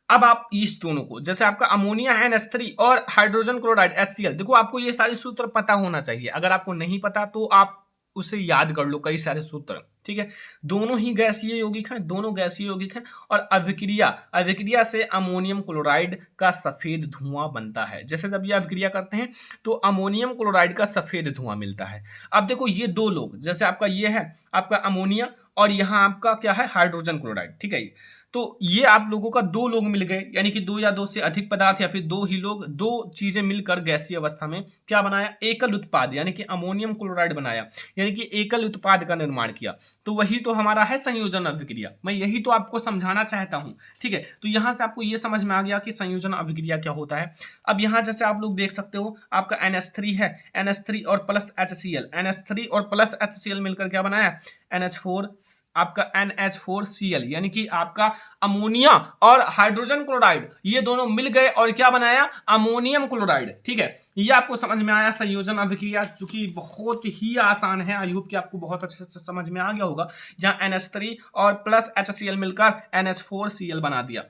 अब आप इस दोनों को, जैसे आपका अमोनिया है NH3 और हाइड्रोजन क्लोराइड HCl, देखो आपको ये सारे सूत्र पता होना चाहिए। अगर आपको नहीं पता तो आप उसे याद कर लो, कई सारे सूत्र, ठीक है। दोनों ही गैसीय यौगिक हैं, दोनों गैसीय यौगिक हैं, और अभिक्रिया से अमोनियम क्लोराइड का सफेद धुआं बनता है। जैसे जब ये अभिक्रिया करते हैं तो अमोनियम क्लोराइड का सफेद धुआं मिलता है। अब देखो ये 2 लोग, जैसे आपका ये है आपका अमोनिया और यहाँ आपका क्या है, हाइड्रोजन क्लोराइड, ठीक है। तो ये आप लोगों का 2 लोग मिल गए, यानी कि 2 या 2 से अधिक पदार्थ या फिर 2 ही लोग, 2 चीजें मिलकर गैसीय अवस्था में क्या बनाया, एकल उत्पाद यानी कि अमोनियम क्लोराइड बनाया, यानी कि एकल उत्पाद का निर्माण किया। तो वही तो हमारा है संयोजन अभिक्रिया। मैं यही तो आपको समझाना चाहता हूं, ठीक है। तो यहां से आपको ये समझ में आ गया कि संयोजन अभिक्रिया क्या होता है। अब यहां जैसे आप लोग देख सकते हो, आपका NH3 है, NH3 और प्लस HCl, NH3 और प्लस HCl मिलकर क्या बनाया, NH4 आपका NH4Cl, यानी कि आपका अमोनिया और हाइड्रोजन क्लोराइड ये दोनों मिल गए और क्या बनाया, अमोनियम क्लोराइड। ठीक है, ये आपको समझ में आया संयोजन अभिक्रिया, जो कि बहुत ही आसान है। आई होप कि आपको बहुत अच्छे से समझ में आ गया होगा। जहां NH3 और प्लस HCl मिलकर NH4Cl बना दिया।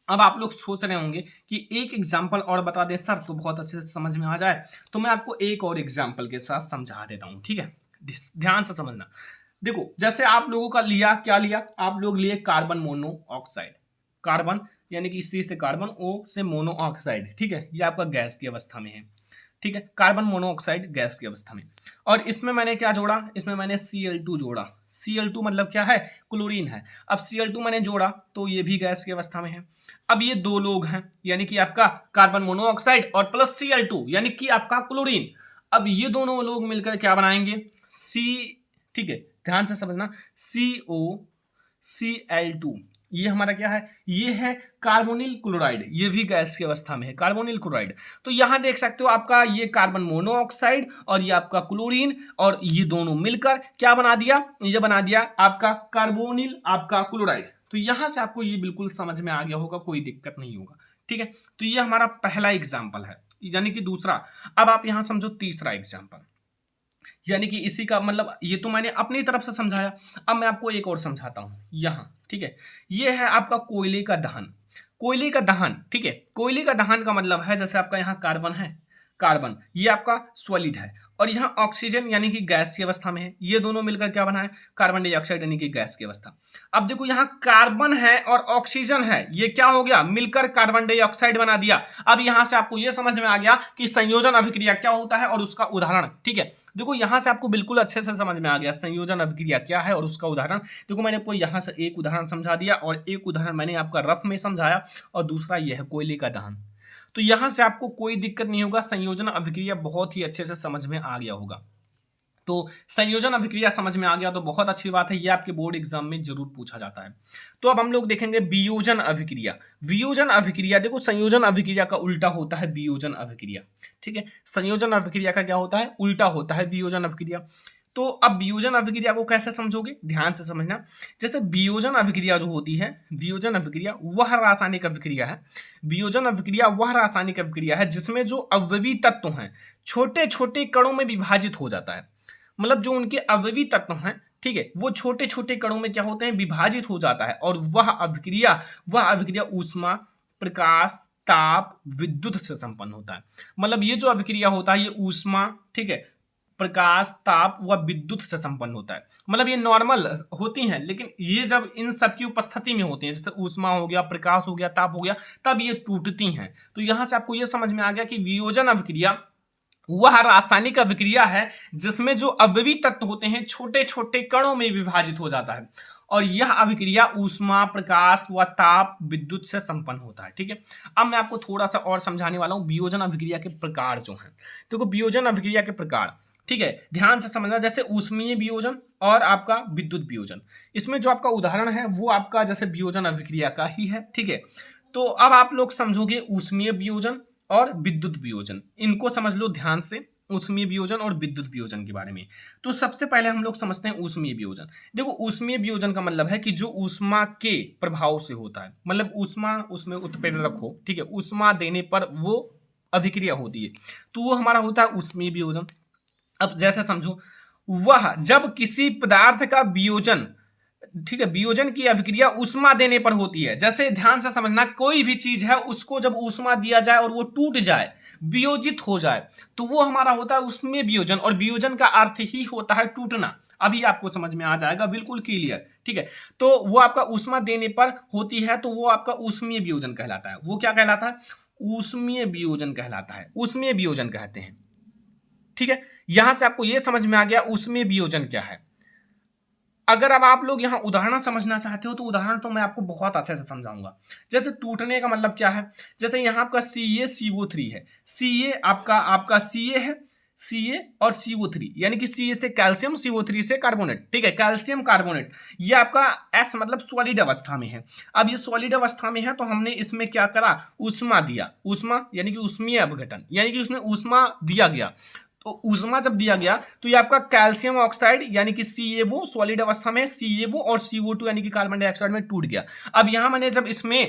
अब आप लोग सोच रहे होंगे कि एक एग्जाम्पल और बता दे सर तो बहुत अच्छे से समझ में आ जाए, तो मैं आपको एक और एग्जाम्पल के साथ समझा देता हूं। ठीक है, ध्यान से समझना। देखो, जैसे आप लोगों का लिया, क्या लिया आप लोग, लिए कार्बन मोनोऑक्साइड। कार्बन यानी कि सी से कार्बन, ओ से मोनोऑक्साइड। ठीक है, ये आपका गैस की अवस्था में है। ठीक है, कार्बन मोनोऑक्साइड गैस की अवस्था में। और इसमें मैंने क्या जोड़ा, इसमें मैंने Cl2 जोड़ा। Cl2 मतलब क्या है, क्लोरीन है। अब Cl2 मैंने जोड़ा तो ये भी गैस की अवस्था में है। अब ये दो लोग हैं, यानी कि आपका कार्बन मोनोऑक्साइड और प्लस Cl2 यानी कि आपका क्लोरीन। अब ये दोनों लोग मिलकर क्या बनाएंगे, सी, ठीक है ध्यान से समझना, COCl2। ये हमारा क्या है, ये है कार्बोनिल क्लोराइड, ये भी गैस की अवस्था में है, कार्बोनिल क्लोराइड। तो यहां देख सकते हो आपका ये कार्बन मोनोऑक्साइड और ये आपका क्लोरीन, और ये दोनों मिलकर क्या बना दिया, ये बना दिया आपका कार्बोनिल आपका क्लोराइड। तो यहां से आपको ये बिल्कुल समझ में आ गया होगा, कोई दिक्कत नहीं होगा। ठीक है, तो ये हमारा पहला एग्जाम्पल है, यानी कि दूसरा। अब आप यहां समझो तीसरा एग्जाम्पल, यानी कि इसी का मतलब, ये तो मैंने अपनी तरफ से समझाया, अब मैं आपको एक और समझाता हूं यहां। ठीक है, ये है आपका कोयले का दहन। कोयले का दहन, ठीक है, कोयले का दहन का मतलब है, जैसे आपका यहाँ कार्बन है, कार्बन ये आपका सॉलिड है, और यहाँ ऑक्सीजन यानी कि गैस की अवस्था में है। ये दोनों मिलकर क्या बना है, कार्बन डाइऑक्साइड यानी कि गैस की अवस्था। अब देखो यहाँ कार्बन है और ऑक्सीजन है, ये क्या हो गया, मिलकर कार्बन डाइऑक्साइड बना दिया। अब यहां से आपको यह समझ में आ गया कि संयोजन अभिक्रिया क्या होता है और उसका उदाहरण। ठीक है, देखो यहां से आपको बिल्कुल अच्छे से समझ में आ गया संयोजन अभिक्रिया क्या है और उसका उदाहरण। देखो मैंने आपको यहां से एक उदाहरण समझा दिया, और एक उदाहरण मैंने आपका रफ में समझाया, और दूसरा यह है कोयले का दहन। तो यहां से आपको कोई दिक्कत नहीं होगा, संयोजन अभिक्रिया बहुत ही अच्छे से समझ में आ गया होगा। तो संयोजन अभिक्रिया समझ में आ गया तो बहुत अच्छी बात है, ये आपके बोर्ड एग्जाम में जरूर पूछा जाता है। तो अब हम लोग देखेंगे वियोजन अभिक्रिया। वियोजन अभिक्रिया, देखो संयोजन अभिक्रिया का उल्टा होता है वियोजन अभिक्रिया। ठीक है, संयोजन अभिक्रिया का क्या होता है, उल्टा होता है वियोजन अभिक्रिया। तो अब वियोजन अभिक्रिया को कैसे समझोगे, ध्यान से समझना। जैसे वियोजन अभिक्रिया जो होती है, वियोजन अभिक्रिया वह रासायनिक अभिक्रिया है, वियोजन अभिक्रिया वह रासायनिक अभिक्रिया है जिसमें जो अवयवी तत्व हैं छोटे छोटे कणों में विभाजित हो जाता है। मतलब जो उनके अवयवी तत्व हैं, ठीक है, वो छोटे छोटे कणों में क्या होते हैं, विभाजित हो जाता है। और वह अभिक्रिया ऊष्मा, प्रकाश, ताप, विद्युत से संपन्न होता है। मतलब ये जो अभिक्रिया होता है ये ऊष्मा, ठीक है, प्रकाश, ताप व विद्युत से संपन्न होता है। मतलब ये नॉर्मल होती हैं, लेकिन ये जब इन सब की उपस्थिति में होती हैं, जैसे ऊष्मा हो गया, प्रकाश हो गया, ताप हो गया, तब ये टूटती हैं। तो यहां से आपको ये समझ में आ गया कि वियोजन अभिक्रिया वह रासायनिक अभिक्रिया है जिसमें जो अवयवी तत्व होते हैं छोटे छोटे कणों में विभाजित हो जाता है, और यह अभिक्रिया ऊष्मा, प्रकाश व ताप, विद्युत से संपन्न होता है। ठीक है, अब मैं आपको थोड़ा सा और समझाने वाला हूं वियोजन अभिक्रिया के प्रकार जो हैं। देखो वियोजन अभिक्रिया के प्रकार, ठीक है, ध्यान से समझना। जैसे ऊष्मीय वियोजन और आपका विद्युत वियोजन, इसमें जो आपका उदाहरण है वो आपका जैसे वियोजन अभिक्रिया का ही है। ठीक है, तो अब आप लोग समझोगे ऊष्मीय वियोजन और विद्युत वियोजन, इनको समझ लो ध्यान से, ऊष्मीय वियोजन और विद्युत वियोजन के बारे में। तो सबसे पहले हम लोग समझते हैं ऊष्मीय वियोजन। देखो ऊष्मीय वियोजन का मतलब है कि जो ऊष्मा के प्रभाव से होता है, मतलब ऊष्मा उसमें उत्प्रेरक रखो, ठीक है, ऊष्मा देने पर वो अभिक्रिया होती है, तो वो हमारा होता है ऊष्मीय वियोजन। अब जैसे समझो, वह जब किसी पदार्थ का वियोजन, ठीक है, वियोजन की अभिक्रिया ऊष्मा देने पर होती है। जैसे ध्यान से समझना, कोई भी चीज है उसको जब ऊष्मा दिया जाए और वो टूट जाए, वियोजित हो जाए, तो वो हमारा होता है उसमें वियोजन, और वियोजन का अर्थ ही होता है टूटना। अभी आपको समझ में आ जाएगा, बिल्कुल क्लियर। ठीक है, तो वो आपका ऊष्मा देने पर होती है, तो वो आपका ऊष्मीय वियोजन कहलाता है। वो क्या कहलाता है, ऊष्मीय वियोजन कहलाता है, ऊष्मीय वियोजन कहते हैं। ठीक है, यहां से आपको यह समझ में आ गया ऊष्मीय वियोजन क्या है। अगर अब आप लोग यहाँ उदाहरण समझना चाहते हो तो उदाहरण तो मैं आपको बहुत अच्छे से समझाऊंगा। जैसे टूटने का मतलब क्या है, जैसे यहाँ आपका CaCO3 है, Ca आपका Ca है, Ca और CO3, यानी कि Ca से कैल्शियम, CO3 से कार्बोनेट। ठीक है, कैल्शियम कार्बोनेट, ये आपका S मतलब सॉलिड अवस्था में है। अब ये सॉलिड अवस्था में है तो हमने इसमें क्या करा, ऊष्मा दिया, ऊष्मा यानी कि ऊष्मीय अपघटन, यानी कि उसमें ऊष्मा दिया गया। तो ऊष्मा जब दिया गया तो ये आपका कैल्शियम ऑक्साइड यानी कि CaO सॉलिड अवस्था में CaO और CO2 यानी कि कार्बन डाइऑक्साइड में टूट गया। अब यहां मैंने जब इसमें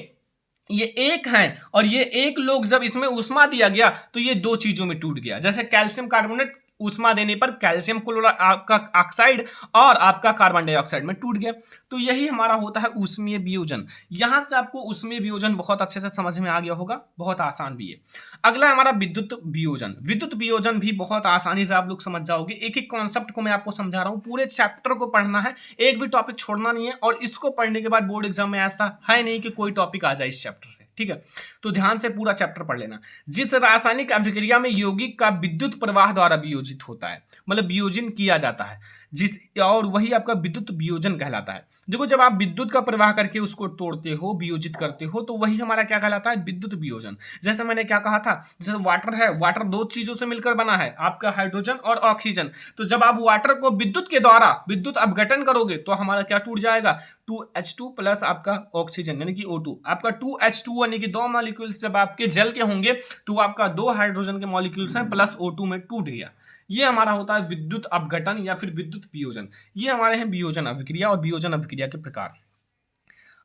ये एक है और ये एक लोग जब इसमें ऊष्मा दिया गया तो ये दो चीजों में टूट गया। जैसे कैल्शियम कार्बोनेट ऊष्मा देने पर कैल्शियम क्लोराइड आपका ऑक्साइड और आपका कार्बन डाइऑक्साइड में टूट गया। तो यही हमारा होता है ऊष्मीय वियोजन। यहां से आपको ऊष्मीय वियोजन बहुत अच्छे से समझ में आ गया होगा, बहुत आसान भी है। अगला हमारा विद्युत वियोजन। विद्युत वियोजन भी बहुत आसानी से आप लोग समझ जाओगे। एक एक कॉन्सेप्ट को मैं आपको समझा रहा हूं, पूरे चैप्टर को पढ़ना है, एक भी टॉपिक छोड़ना नहीं है। और इसको पढ़ने के बाद बोर्ड एग्जाम में ऐसा है नहीं कि कोई टॉपिक आ जाए इस चैप्टर से, ठीक है। तो ध्यान से पूरा चैप्टर पढ़ लेना। जिस रासायनिक अभिक्रिया में यौगिक का विद्युत प्रवाह द्वारा वियोजित होता है, मतलब वियोजन किया जाता है, जिस और वही आपका विद्युत वियोजन कहलाता है। देखो जब आप विद्युत का प्रवाह करके उसको तोड़ते हो, वियोजित करते हो, तो वही हमारा क्या कहलाता है, विद्युत वियोजन। जैसे मैंने क्या कहा था, जैसे वाटर है, वाटर दो चीजों से मिलकर बना है, आपका हाइड्रोजन और ऑक्सीजन। तो जब आप वाटर को विद्युत के द्वारा विद्युत अपघटन करोगे तो हमारा क्या टूट जाएगा, 2H2 प्लस आपका ऑक्सीजन यानी कि O2। आपका 2H2 यानी कि दो मॉलिक्यूल्स जब आपके जल के होंगे तो आपका दो हाइड्रोजन के मॉलिक्यूल्स हैं प्लस O2 में टूट गया। ये हमारा होता है विद्युत अपघटन या फिर विद्युत वियोजन। ये हमारे हैं वियोजन अभिक्रिया और वियोजन अभिक्रिया के प्रकार।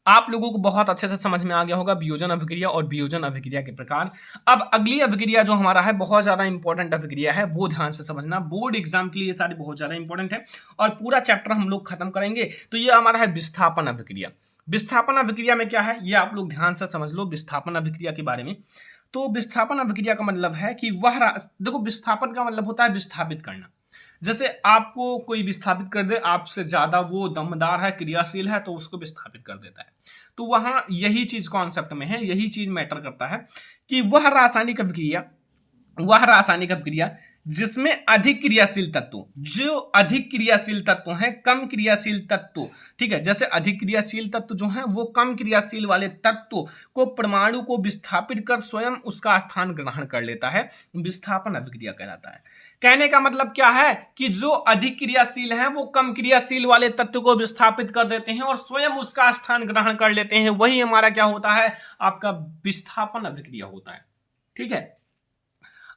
आप लोगों को बहुत अच्छे से समझ में आ गया होगा वियोजन अभिक्रिया और वियोजन अभिक्रिया के प्रकार। अब अगली अभिक्रिया जो हमारा है बहुत ज्यादा इंपॉर्टेंट अभिक्रिया है, वो ध्यान से समझना, बोर्ड एग्जाम के लिए ये सारी बहुत ज्यादा इंपॉर्टेंट है और पूरा चैप्टर हम लोग खत्म करेंगे। तो ये हमारा है विस्थापन अभिक्रिया। विस्थापन अभिक्रिया में क्या है ये आप लोग ध्यान से समझ लो विस्थापन अभिक्रिया के बारे में। तो विस्थापन अभिक्रिया का मतलब है कि देखो विस्थापन का मतलब होता है विस्थापित करना। जैसे आपको कोई विस्थापित कर दे, आपसे ज्यादा वो दमदार है, क्रियाशील है, तो उसको विस्थापित कर देता है। तो वहां यही चीज कॉन्सेप्ट में है, यही चीज मैटर करता है कि वह रासायनिक अभिक्रिया जिसमें अधिक क्रियाशील तत्व, जो अधिक क्रियाशील तत्व हैं, कम क्रियाशील तत्व, ठीक है, जैसे अधिक क्रियाशील तत्व जो है वो कम क्रियाशील वाले तत्व को परमाणु को विस्थापित कर स्वयं उसका स्थान ग्रहण कर लेता है, विस्थापन अभिक्रिया कहलाता है। कहने का मतलब क्या है कि जो अधिक क्रियाशील हैं वो कम क्रियाशील वाले तत्व को विस्थापित कर देते हैं और स्वयं उसका स्थान ग्रहण कर लेते हैं, वही हमारा क्या होता है, आपका विस्थापन अभिक्रिया होता है, ठीक है।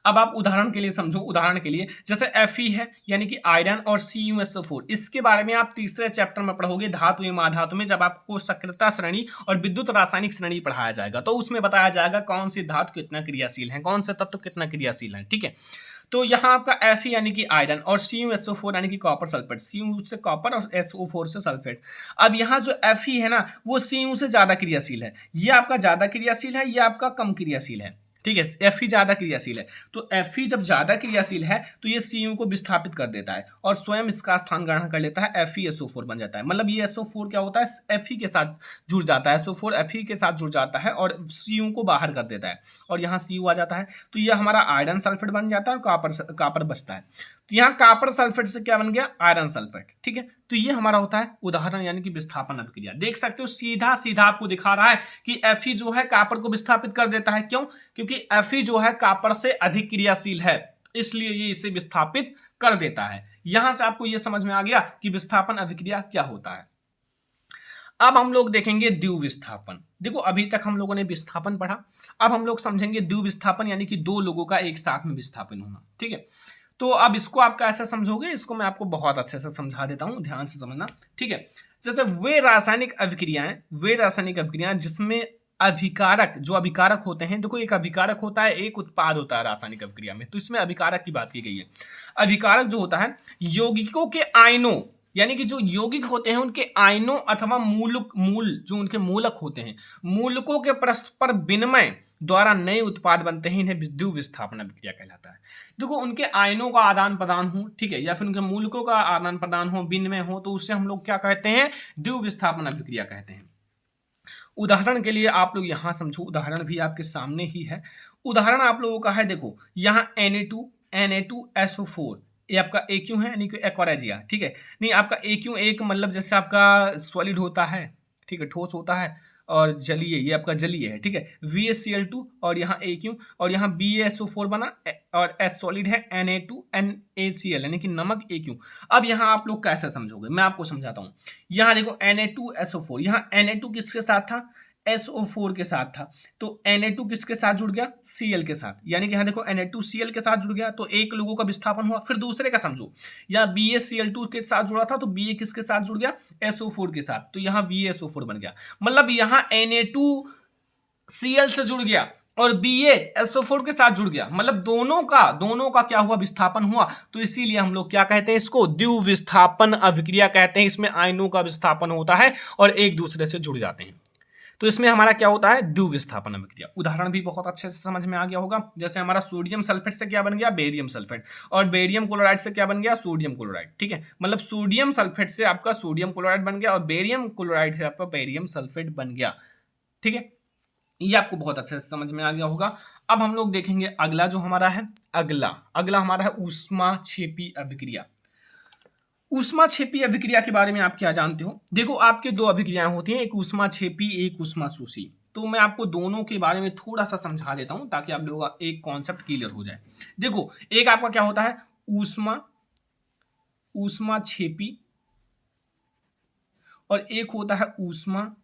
अब आप उदाहरण के लिए समझो, उदाहरण के लिए जैसे Fe है यानी कि आयरन और CuSO4, इसके बारे में आप तीसरे चैप्टर में पढ़ोगे धातु एवं अधातु में, जब आपको सक्रियता श्रेणी और विद्युत रासायनिक श्रेणी पढ़ाया जाएगा तो उसमें बताया जाएगा कौन सी धातु कितना क्रियाशील है, कौन से तत्व कितना क्रियाशील है, ठीक है। तो यहाँ आपका Fe यानी कि आयरन और CuSO4 यानी कि कॉपर सल्फेट, Cu से कॉपर और SO4 से सल्फेट। अब यहाँ जो Fe है ना वो Cu से ज्यादा क्रियाशील है, ये आपका ज्यादा क्रियाशील है, ये आपका कम क्रियाशील है, ठीक है। Fe ज्यादा क्रियाशील है, तो Fe जब ज्यादा क्रियाशील है तो ये Cu को विस्थापित कर देता है और स्वयं इसका स्थान ग्रहण कर लेता है, FeSO4 बन जाता है। मतलब ये SO4 क्या होता है, Fe के साथ जुड़ जाता है, SO4 Fe के साथ जुड़ जाता है और Cu को बाहर कर देता है और यहाँ Cu आ जाता है। तो ये हमारा आयरन सल्फेट बन जाता है और कापर बचता है। तो यहाँ कापर सल्फेट से क्या बन गया, आयरन सल्फेट, ठीक है। तो ये हमारा होता है उदाहरण यानी कि विस्थापन अभिक्रिया। देख सकते हो सीधा सीधा आपको दिखा रहा है कि Fe जो है कापर को विस्थापित कर देता है, क्यों, क्योंकि Fe जो है कापर से अधिक क्रियाशील है, इसलिए ये इसे विस्थापित कर देता है। यहां से आपको ये समझ में आ गया कि विस्थापन अभिक्रिया क्या होता है। अब हम लोग देखेंगे द्विविस्थापन। देखो अभी तक हम लोगों ने विस्थापन पढ़ा, अब हम लोग समझेंगे द्विविस्थापन यानी कि दो लोगों का एक साथ में विस्थापन होना, ठीक है। तो अब इसको आप कैसे समझोगे, इसको मैं आपको बहुत अच्छे से समझा देता हूं, ध्यान से समझना, ठीक है। जैसे वे रासायनिक अभिक्रियाएं जिसमें अभिकारक, जो अभिकारक होते हैं, देखो एक अभिकारक होता है, एक उत्पाद होता है रासायनिक अभिक्रिया में, तो इसमें अभिकारक की बात की गई है। अभिकारक जो होता है यौगिकों के आयनों, यानी कि जो यौगिक होते हैं उनके आयनों अथवा मूल जो उनके मूलक होते हैं, मूलकों के परस्पर विनिमय द्वारा नए उत्पाद बनते हैं, इन्हें द्विविस्थापन अभिक्रिया कहलाता है। देखो उनके आयनों का आदान प्रदान हो, ठीक है, या फिर उनके मूलकों का आदान प्रदान हो, विनिमय हो, तो उससे हम लोग क्या कहते हैं, द्विविस्थापन अभिक्रिया कहते हैं। उदाहरण के लिए आप लोग यहां समझो, उदाहरण भी आपके सामने ही है। उदाहरण आप लोगों का है, देखो यहाँ Na2SO4, ये आपका AQ है यानी कि एक्वारेजिया, ठीक है। नहीं आपका AQ एक मतलब जैसे आपका सॉलिड होता है, ठीक है, ठोस होता है, और जलीय, ये आपका जलीय है, ठीक है। VaCl2 और यहाँ AQ और यहाँ BaSO4 बना और H सॉलिड है, Na2NaCl यानी कि नमक AQ। अब यहाँ आप लोग कैसे समझोगे, मैं आपको समझाता हूँ। यहाँ देखो Na2SO4, यहाँ Na2 किसके साथ था, SO4 के साथ था, तो Na2 किसके साथ जुड़ गया? Cl के साथ, यानी कि यहाँ देखो Na2 Cl के साथ जुड़ गया तो एक लोगों का विस्थापन हुआ। फिर दूसरे का समझो, या BaCl2 के साथ जुड़ा था तो Ba किसके साथ जुड़ गया? SO4 के साथ, तो यहाँ BaSO4 बन गया। मतलब यहाँ Na2Cl से जुड़ गया और BaSO4 के साथ जुड़ गया, मतलब दोनों का क्या हुआ? विस्थापन हुआ। तो इसीलिए हम लोग क्या कहते हैं? इसको द्विविस्थापन अभिक्रिया कहते हैं। इसमें आयनों का विस्थापन होता है और एक दूसरे से जुड़ जाते हैं, तो इसमें हमारा क्या होता है? द्विविस्थापन अभिक्रिया। उदाहरण भी बहुत अच्छे से समझ में आ गया होगा। जैसे हमारा सोडियम सल्फेट से क्या बन गया? बेरियम सल्फेट, और बेरियम क्लोराइड से क्या बन गया? Sodium chloride. ठीक है, मतलब सोडियम सल्फेट से आपका सोडियम क्लोराइड बन गया और बेरियम क्लोराइड से आपका बेरियम सल्फेट बन गया। ठीक है, ये आपको बहुत अच्छे से समझ में आ गया होगा। अब हम लोग देखेंगे अगला जो हमारा है, अगला हमारा है ऊष्माक्षेपी अभिक्रिया। ऊष्माक्षेपी अभिक्रिया के बारे में आप क्या जानते हो? देखो, आपके दो अभिक्रियाएं होती हैं, एक ऊष्माक्षेपी, एक ऊष्माशोषी। तो मैं आपको दोनों के बारे में थोड़ा सा समझा देता हूं ताकि आप लोगों का एक कॉन्सेप्ट क्लियर हो जाए। देखो, एक आपका क्या होता है? ऊष्माक्षेपी, और एक होता है ऊष्माशोषी।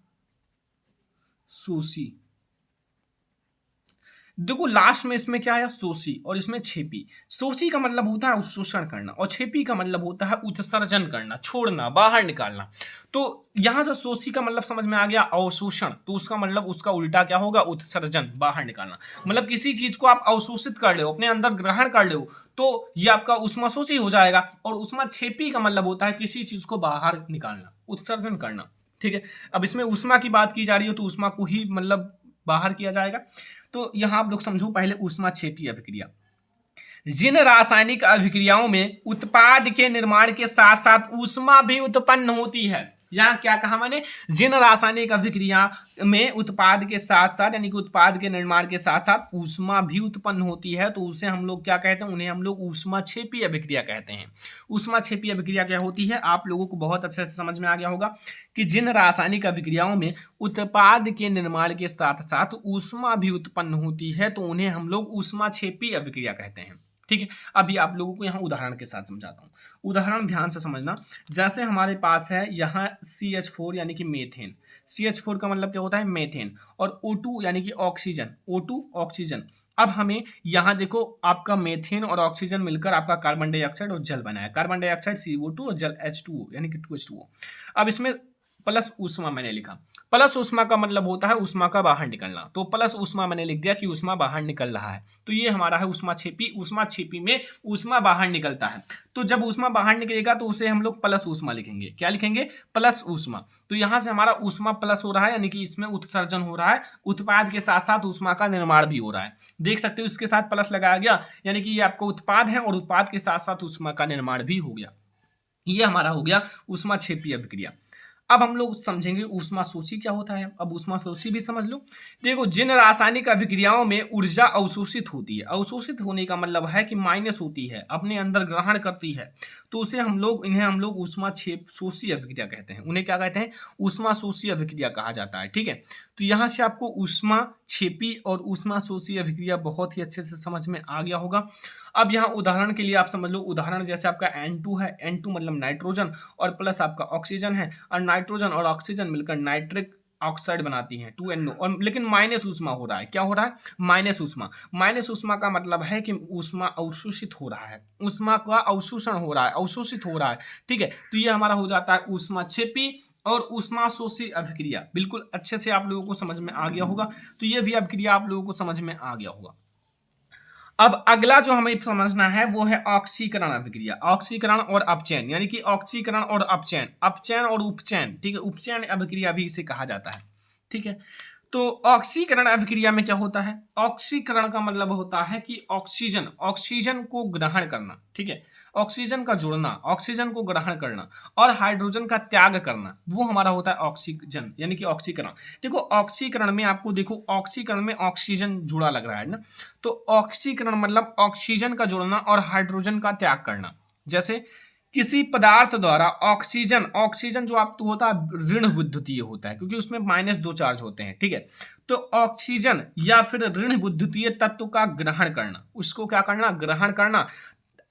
देखो, लास्ट में इसमें क्या आया? शोषी, और इसमें छेपी। शोषी का मतलब होता है उत्शोषण करना और छेपी का मतलब होता है उत्सर्जन करना, छोड़ना, बाहर निकालना। तो यहां से शोषी का मतलब समझ में आ गया अवशोषण, तो उसका मतलब उसका उल्टा क्या होगा? उत्सर्जन, बाहर निकालना। मतलब किसी चीज को आप अवशोषित कर ले, अपने अंदर ग्रहण कर ले, तो ये आपका ऊष्माशोषी हो जाएगा। और ऊष्माक्षेपी का मतलब होता है किसी चीज को बाहर निकालना, उत्सर्जन करना। ठीक है, अब इसमें ऊष्मा की बात की जा रही है तो ऊष्मा को ही मतलब बाहर किया जाएगा। तो यहां आप लोग समझो पहले ऊष्माक्षेपी अभिक्रिया। जिन रासायनिक अभिक्रियाओं में उत्पाद के निर्माण के साथ साथ ऊष्मा भी उत्पन्न होती है, यहाँ क्या कहा मैंने? जिन रासायनिक अभिक्रिया में उत्पाद के साथ साथ, यानी कि उत्पाद के निर्माण के साथ साथ ऊष्मा भी उत्पन्न होती है, तो उसे हम लोग क्या कहते हैं? उन्हें हम लोग ऊष्माक्षेपी अभिक्रिया कहते हैं। ऊष्माक्षेपी अभिक्रिया क्या होती है? आप लोगों को बहुत अच्छे से समझ में आ गया होगा कि जिन रासायनिक अभिक्रियाओं में उत्पाद के निर्माण के साथ साथ ऊष्मा भी उत्पन्न होती है, तो उन्हें हम लोग ऊष्माक्षेपी अभिक्रिया कहते हैं। ठीक है, अभी आप लोगों को यहाँ उदाहरण के साथ समझाता हूँ। उदाहरण ध्यान से समझना। जैसे हमारे पास है यहाँ CH4 यानी कि मेथेन। CH4 का मतलब क्या होता है? मेथेन। और O2 यानी कि ऑक्सीजन, O2 ऑक्सीजन। अब हमें यहाँ देखो, आपका मेथेन और ऑक्सीजन मिलकर आपका कार्बन डाइऑक्साइड और जल बनाया। कार्बन डाइऑक्साइड CO2 और जल H2O यानी कि 2H2O। अब इसमें प्लस ऊष्मा मैंने लिखा। प्लस ऊष्मा का मतलब होता है ऊष्मा का बाहर निकलना, तो प्लस ऊष्मा मैंने लिख दिया कि ऊष्मा बाहर निकल रहा है। तो ये हमारा है ऊष्माक्षेपी। ऊष्माक्षेपी में ऊष्मा बाहर निकलता है, तो जब ऊष्मा बाहर निकलेगा तो उसे हम लोग प्लस ऊष्मा लिखेंगे। क्या लिखेंगे? प्लस ऊष्मा। तो यहाँ से हमारा ऊष्मा प्लस हो रहा है, यानी कि इसमें उत्सर्जन हो रहा है, उत्पाद के साथ साथ ऊष्मा का निर्माण भी हो रहा है। देख सकते हो इसके साथ प्लस लगाया गया, यानी कि ये आपका उत्पाद है और उत्पाद के साथ साथ ऊष्मा का निर्माण भी हो गया। ये हमारा हो गया ऊष्माक्षेपी अभिक्रिया। अब हम लोग समझेंगे ऊष्माशोषी क्या होता है। अब ऊष्माशोषी भी समझ लो। देखो, जिन रासायनिक अभिक्रियाओं में ऊर्जा अवशोषित होती है, अवशोषित होने का मतलब है कि माइनस होती है, अपने अंदर ग्रहण करती है, तो उसे इन्हें हम लोग ऊष्माशोषी अभिक्रिया कहते हैं। उन्हें क्या कहते हैं? ऊष्माशोषी अभिक्रिया कहा जाता है। ठीक है, तो यहाँ से आपको ऊष्माक्षेपी और ऊष्माशोषी अभिक्रिया बहुत ही अच्छे से समझ में आ गया होगा। अब यहाँ उदाहरण के लिए आप समझ लो। उदाहरण जैसे आपका N2 है, N2 मतलब नाइट्रोजन, और प्लस आपका ऑक्सीजन है, और नाइट्रोजन और ऑक्सीजन मिलकर नाइट्रिक ऑक्साइड बनाती हैं 2NO, और लेकिन माइनस ऊष्मा हो रहा है। क्या हो रहा है? माइनस ऊष्मा। माइनस ऊष्मा का मतलब है कि ऊष्मा अवशोषित हो रहा है, ऊष्मा का अवशोषण हो रहा है, अवशोषित हो रहा है। ठीक है, तो ये हमारा हो जाता है ऊष्माक्षेपी और ऊष्माशोषी अभिक्रिया। बिल्कुल अच्छे से आप लोगों को समझ में आ गया होगा। तो ये भी अभिक्रिया आप लोगों को समझ में आ गया होगा। अब अगला जो हमें समझना है वो है ऑक्सीकरण अभिक्रिया। ऑक्सीकरण और अपचयन, यानी कि ऑक्सीकरण और अपचयन, अपचयन और उपचयन। ठीक है, उपचयन अभिक्रिया भी इसे कहा जाता है। ठीक है, तो ऑक्सीकरण अभिक्रिया में क्या होता है? ऑक्सीकरण का मतलब होता है कि ऑक्सीजन को ग्रहण करना। ठीक है, ऑक्सीजन का जुड़ना, ऑक्सीजन को ग्रहण करना और हाइड्रोजन का त्याग करना, वो हमारा होता है ऑक्सीजन, यानी कि ऑक्सीकरण। देखो, ऑक्सीकरण में आपको देखो, ऑक्सीकरण में ऑक्सीजन जुड़ा लग रहा है ना, तो ऑक्सीकरण मतलब ऑक्सीजन का जुड़ना और हाइड्रोजन का त्याग करना। जैसे किसी पदार्थ द्वारा ऑक्सीजन जो आप तो होता है ऋण विद्युतीय होता है, क्योंकि उसमें -2 चार्ज होते हैं। ठीक है, तो ऑक्सीजन या फिर ऋण विद्युतीय तत्व का ग्रहण करना, उसको क्या करना? ग्रहण करना,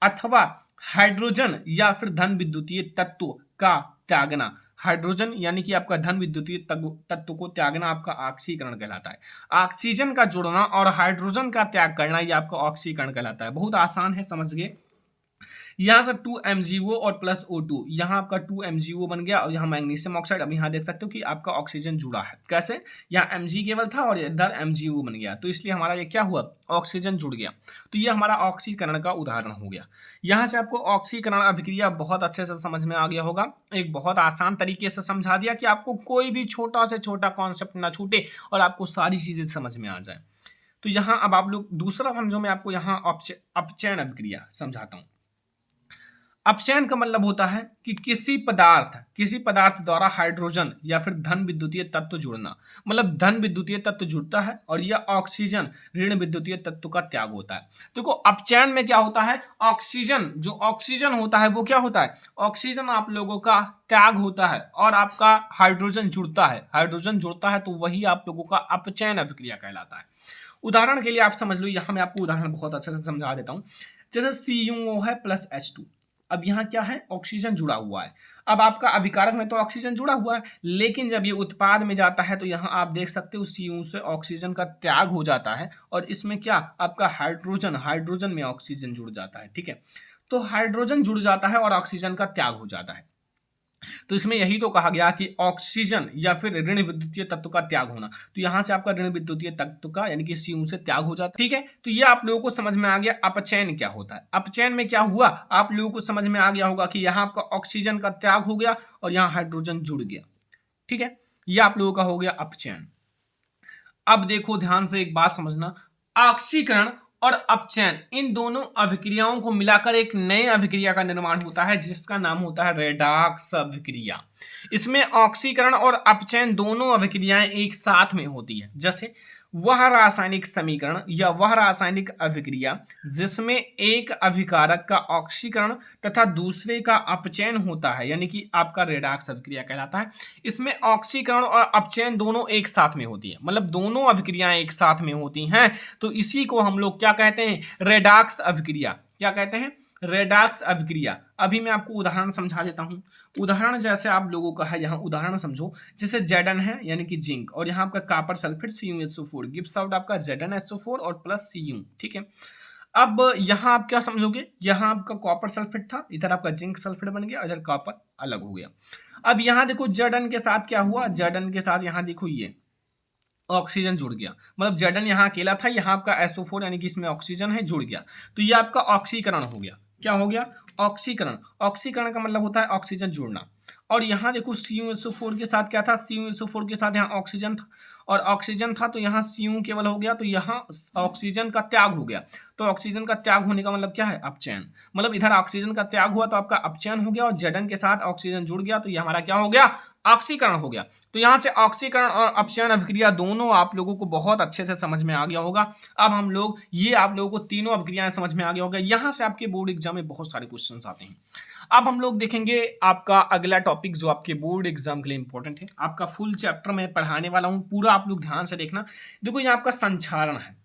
अथवा हाइड्रोजन या फिर धन विद्युतीय तत्व का त्यागना। हाइड्रोजन यानी कि आपका धन विद्युतीय तत्व को त्यागना आपका ऑक्सीकरण कहलाता है। ऑक्सीजन का जुड़ना और हाइड्रोजन का त्याग करना ये आपका ऑक्सीकरण कहलाता है। बहुत आसान है, समझ गए। यहाँ से 2 MgO और प्लस O2, यहाँ आपका 2 MgO बन गया और यहाँ मैग्नीशियम ऑक्साइड। अब यहाँ देख सकते हो कि आपका ऑक्सीजन जुड़ा है। कैसे? यहाँ Mg केवल था और इधर MgO बन गया, तो इसलिए हमारा ये क्या हुआ, ऑक्सीजन जुड़ गया। तो ये हमारा ऑक्सीकरण का उदाहरण हो गया। यहाँ से आपको ऑक्सीकरण अभिक्रिया बहुत अच्छे से समझ में आ गया होगा। एक बहुत आसान तरीके से समझा दिया कि आपको कोई भी छोटा से छोटा कॉन्सेप्ट ना छूटे और आपको सारी चीजें समझ में आ जाए। तो यहाँ अब आप लोग दूसरा समझो, मैं आपको यहाँ अपचयन अभिक्रिया समझाता हूँ। अपचयन का मतलब होता है कि किसी पदार्थ द्वारा हाइड्रोजन या फिर धन विद्युतीय तत्व जुड़ना, मतलब धन विद्युतीय तत्व जुड़ता है और यह ऑक्सीजन ऋण विद्युतीय तत्व का त्याग होता है। देखो अपचयन में क्या होता है, जो ऑक्सीजन होता है वो क्या होता है, ऑक्सीजन आप लोगों का त्याग होता है और आपका हाइड्रोजन जुड़ता है, तो वही आप लोगों का अपचयन अभिक्रिया कहलाता है। उदाहरण के लिए आप समझ लो, यहाँ मैं आपको उदाहरण बहुत अच्छे से समझा देता हूँ। जैसे CuO है प्लस H2, अब यहाँ क्या है, ऑक्सीजन जुड़ा हुआ है। अब आपका अभिकारक में तो ऑक्सीजन जुड़ा हुआ है, लेकिन जब ये उत्पाद में जाता है तो यहाँ आप देख सकते हो Cu से ऑक्सीजन का त्याग हो जाता है और इसमें क्या आपका हाइड्रोजन में ऑक्सीजन जुड़ जाता है। ठीक है, तो हाइड्रोजन जुड़ जाता है और ऑक्सीजन का त्याग हो जाता है। तो इसमें यही तो कहा गया कि ऑक्सीजन या फिर ऋण विद्युतीय तत्व का त्याग होना, तो यहां से आपका ऋण विद्युतीय तत्व का यानी कि Cu से त्याग हो जाता है। ठीक है, तो ये आप लोगों को समझ में आ गया अपचयन क्या होता है। अपचयन में क्या हुआ, आप लोगों को समझ में आ गया होगा कि यहाँ आपका ऑक्सीजन का त्याग हो गया और यहाँ हाइड्रोजन जुड़ गया। ठीक है, ये आप लोगों का हो गया अपचयन। अब देखो ध्यान से एक बात समझना, ऑक्सीकरण और अपचयन इन दोनों अभिक्रियाओं को मिलाकर एक नए अभिक्रिया का निर्माण होता है जिसका नाम होता है रेडॉक्स अभिक्रिया। इसमें ऑक्सीकरण और अपचयन दोनों अभिक्रियाएं एक साथ में होती है। जैसे वह रासायनिक समीकरण या वह रासायनिक अभिक्रिया जिसमें एक अभिकारक का ऑक्सीकरण तथा दूसरे का अपचयन होता है, यानी कि आपका रेडॉक्स अभिक्रिया कहलाता है। इसमें ऑक्सीकरण और अपचयन दोनों एक साथ में होती है, मतलब दोनों अभिक्रियाएं एक साथ में होती हैं, तो इसी को हम लोग क्या कहते हैं, रेडॉक्स अभिक्रिया। क्या कहते हैं, रेडॉक्स अभिक्रिया। अभी मैं आपको उदाहरण समझा देता हूं। उदाहरण जैसे आप लोगों का है, यहाँ उदाहरण समझो। जैसे Zn है यानी कि जिंक और यहाँ आपका copper sulphate CuSO4 gives out आपका ZnSO4 और प्लस Cu। ठीक है, अब यहाँ आप क्या समझोगे, यहाँ आपका कॉपर सल्फेट था, इधर आपका जिंक सल्फेट बन गया, इधर कॉपर अलग हो गया। अब यहाँ देखो Zn के साथ क्या हुआ, Zn के साथ यहाँ देखो ये ऑक्सीजन जुड़ गया, मतलब Zn यहाँ अकेला था, यहाँ आपका SO4 यानी कि इसमें ऑक्सीजन है जुड़ गया, तो ये आपका ऑक्सीकरण हो गया। क्या हो गया, ऑक्सीकरण। ऑक्सीकरण का मतलब होता है ऑक्सीजन जुड़ना। और यहाँ देखो CuSO4 के साथ क्या था, CuSO4 के साथ यहाँ ऑक्सीजन था और ऑक्सीजन था तो यहाँ Cu केवल हो गया, तो यहाँ ऑक्सीजन का त्याग हो गया। तो ऑक्सीजन का त्याग होने का मतलब क्या है, अपचयन। मतलब इधर ऑक्सीजन का त्याग हुआ तो आपका अपचयन हो गया और Zn के साथ ऑक्सीजन जुड़ गया, तो ये हमारा क्या हो गया, ऑक्सीकरण हो गया। तो यहाँ से ऑक्सीकरण और अपचयन अभिक्रिया दोनों आप लोगों को बहुत अच्छे से समझ में आ गया होगा। अब हम लोग ये आप लोगों को तीनों अभिक्रियाएं समझ में आ गया होगा। यहाँ से आपके बोर्ड एग्जाम में बहुत सारे क्वेश्चंस आते हैं। अब हम लोग देखेंगे आपका अगला टॉपिक जो आपके बोर्ड एग्जाम के लिए इंपॉर्टेंट है। आपका फुल चैप्टर मैं पढ़ाने वाला हूँ, पूरा आप लोग ध्यान से देखना। देखो यहाँ आपका संक्षारण है।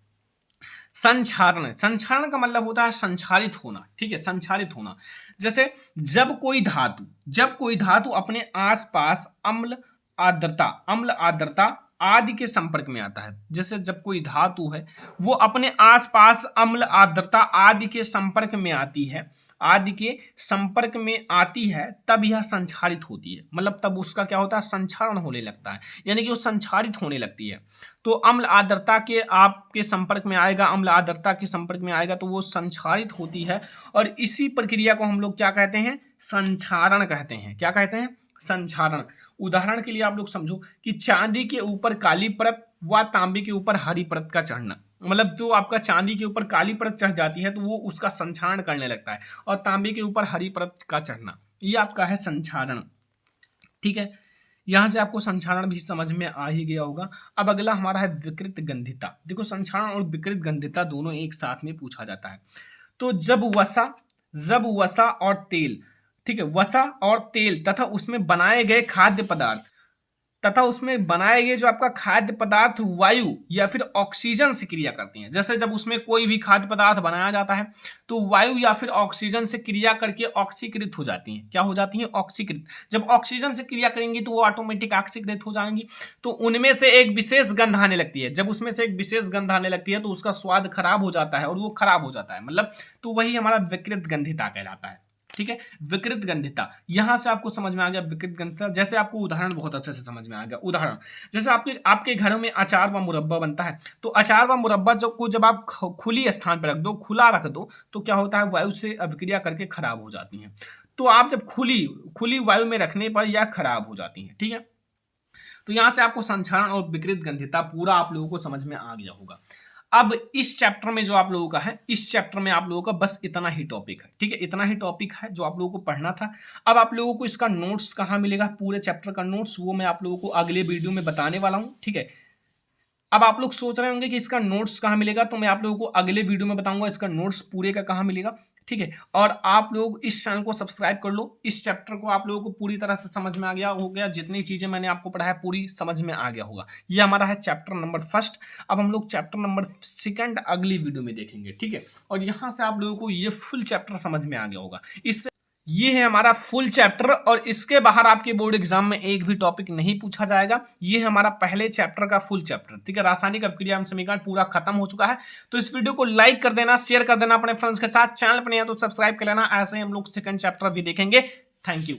संक्षारण का मतलब होता है संक्षारित होना। ठीक है, संक्षारित होना। जैसे जब कोई धातु अपने आसपास अम्ल आर्द्रता आदि के संपर्क में आता है, जैसे जब कोई धातु है वो अपने आसपास अम्ल आर्द्रता आदि के संपर्क में आती है तब यह संक्षारित होती है। मतलब तब उसका क्या होता है, संक्षारण होने लगता है, यानी कि वो संक्षारित होने लगती है। तो अम्ल आर्द्रता के आपके संपर्क में आएगा, अम्ल आर्द्रता के संपर्क में आएगा तो वो संक्षारित होती है। और इसी प्रक्रिया को हम लोग क्या कहते हैं, संक्षारण कहते हैं। क्या कहते हैं, संक्षारण। उदाहरण के लिए आप लोग समझो कि चांदी के ऊपर काली परत व तांबे के ऊपर हरी परत का चढ़ना, मतलब जो आपका चांदी के ऊपर काली परत चढ़ जाती है तो वो उसका संक्षारण करने लगता है, और तांबे के ऊपर हरी परत का चढ़ना, ये आपका है संक्षारण। ठीक है, यहां से आपको संक्षारण भी समझ में आ ही गया होगा। अब अगला हमारा है विकृत गंधिता। देखो संक्षारण और विकृत गंधिता दोनों एक साथ में पूछा जाता है। तो जब वसा और तेल, ठीक है, वसा और तेल तथा उसमें बनाए गए खाद्य पदार्थ तथा उसमें बनाए गए जो आपका खाद्य पदार्थ वायु या फिर ऑक्सीजन से क्रिया करती हैं। जैसे जब उसमें कोई भी खाद्य पदार्थ बनाया जाता है तो वायु या फिर ऑक्सीजन से क्रिया करके ऑक्सीकृत हो जाती हैं। क्या हो जाती हैं? ऑक्सीकृत। जब ऑक्सीजन से क्रिया करेंगी तो वो ऑटोमेटिक ऑक्सीकृत हो जाएंगी, तो उनमें से एक विशेष गंध आने लगती है। जब उसमें से एक विशेष गंध आने लगती है तो उसका स्वाद खराब हो जाता है, और वो खराब हो जाता है मतलब, तो वही हमारा विकृत गंधिता कहलाता है। ठीक है, विकृत गंधिता। यहां से आपको समझ में आ गया विकृत गंधिता। जैसे आपको उदाहरण बहुत अच्छे से समझ में आ गया। उदाहरण जैसे आपके घरों में अचार व मुरब्बा बनता है, तो अचार व मुरब्बा जब आप खुली स्थान पर रख दो, खुला रख दो, तो क्या होता है? वायु से अभिक्रिया करके खराब हो जाती हैं। तो आप जब खुली वायु में रखने पर यह खराब हो जाती है। ठीक है, तो यहां से आपको संक्षारण और विकृत गंधिता पूरा आप लोगों को समझ में आ गया होगा। अब इस चैप्टर में जो आप लोगों का है, इस चैप्टर में आप लोगों का बस इतना ही टॉपिक है। ठीक है, इतना ही टॉपिक है जो आप लोगों को पढ़ना था। अब आप लोगों को इसका नोट्स कहाँ मिलेगा? पूरे चैप्टर का नोट्स वो मैं आप लोगों को अगले वीडियो में बताने वाला हूँ। ठीक है, अब आप लोग सोच रहे होंगे कि इसका नोट्स कहाँ मिलेगा, तो मैं आप लोगों को अगले वीडियो में बताऊंगा इसका नोट्स पूरे का कहाँ मिलेगा। ठीक है, और आप लोग इस चैनल को सब्सक्राइब कर लो। इस चैप्टर को आप लोगों को पूरी तरह से समझ में आ गया हो गया, जितनी चीजें मैंने आपको पढ़ाया पूरी समझ में आ गया होगा। ये हमारा है चैप्टर नंबर 1। अब हम लोग चैप्टर नंबर 2 अगली वीडियो में देखेंगे। ठीक है, और यहाँ से आप लोगों को ये फुल चैप्टर समझ में आ गया होगा। इससे ये है हमारा फुल चैप्टर, और इसके बाहर आपके बोर्ड एग्जाम में एक भी टॉपिक नहीं पूछा जाएगा। ये है हमारा पहले चैप्टर का फुल चैप्टर। ठीक है, रासायनिक अभिक्रिया एवं समीकरण पूरा खत्म हो चुका है। तो इस वीडियो को लाइक कर देना, शेयर कर देना अपने फ्रेंड्स के साथ। चैनल पर नहीं है तो सब्सक्राइब कर लेना। ऐसे ही हम लोग सेकंड चैप्टर भी देखेंगे। Thank you.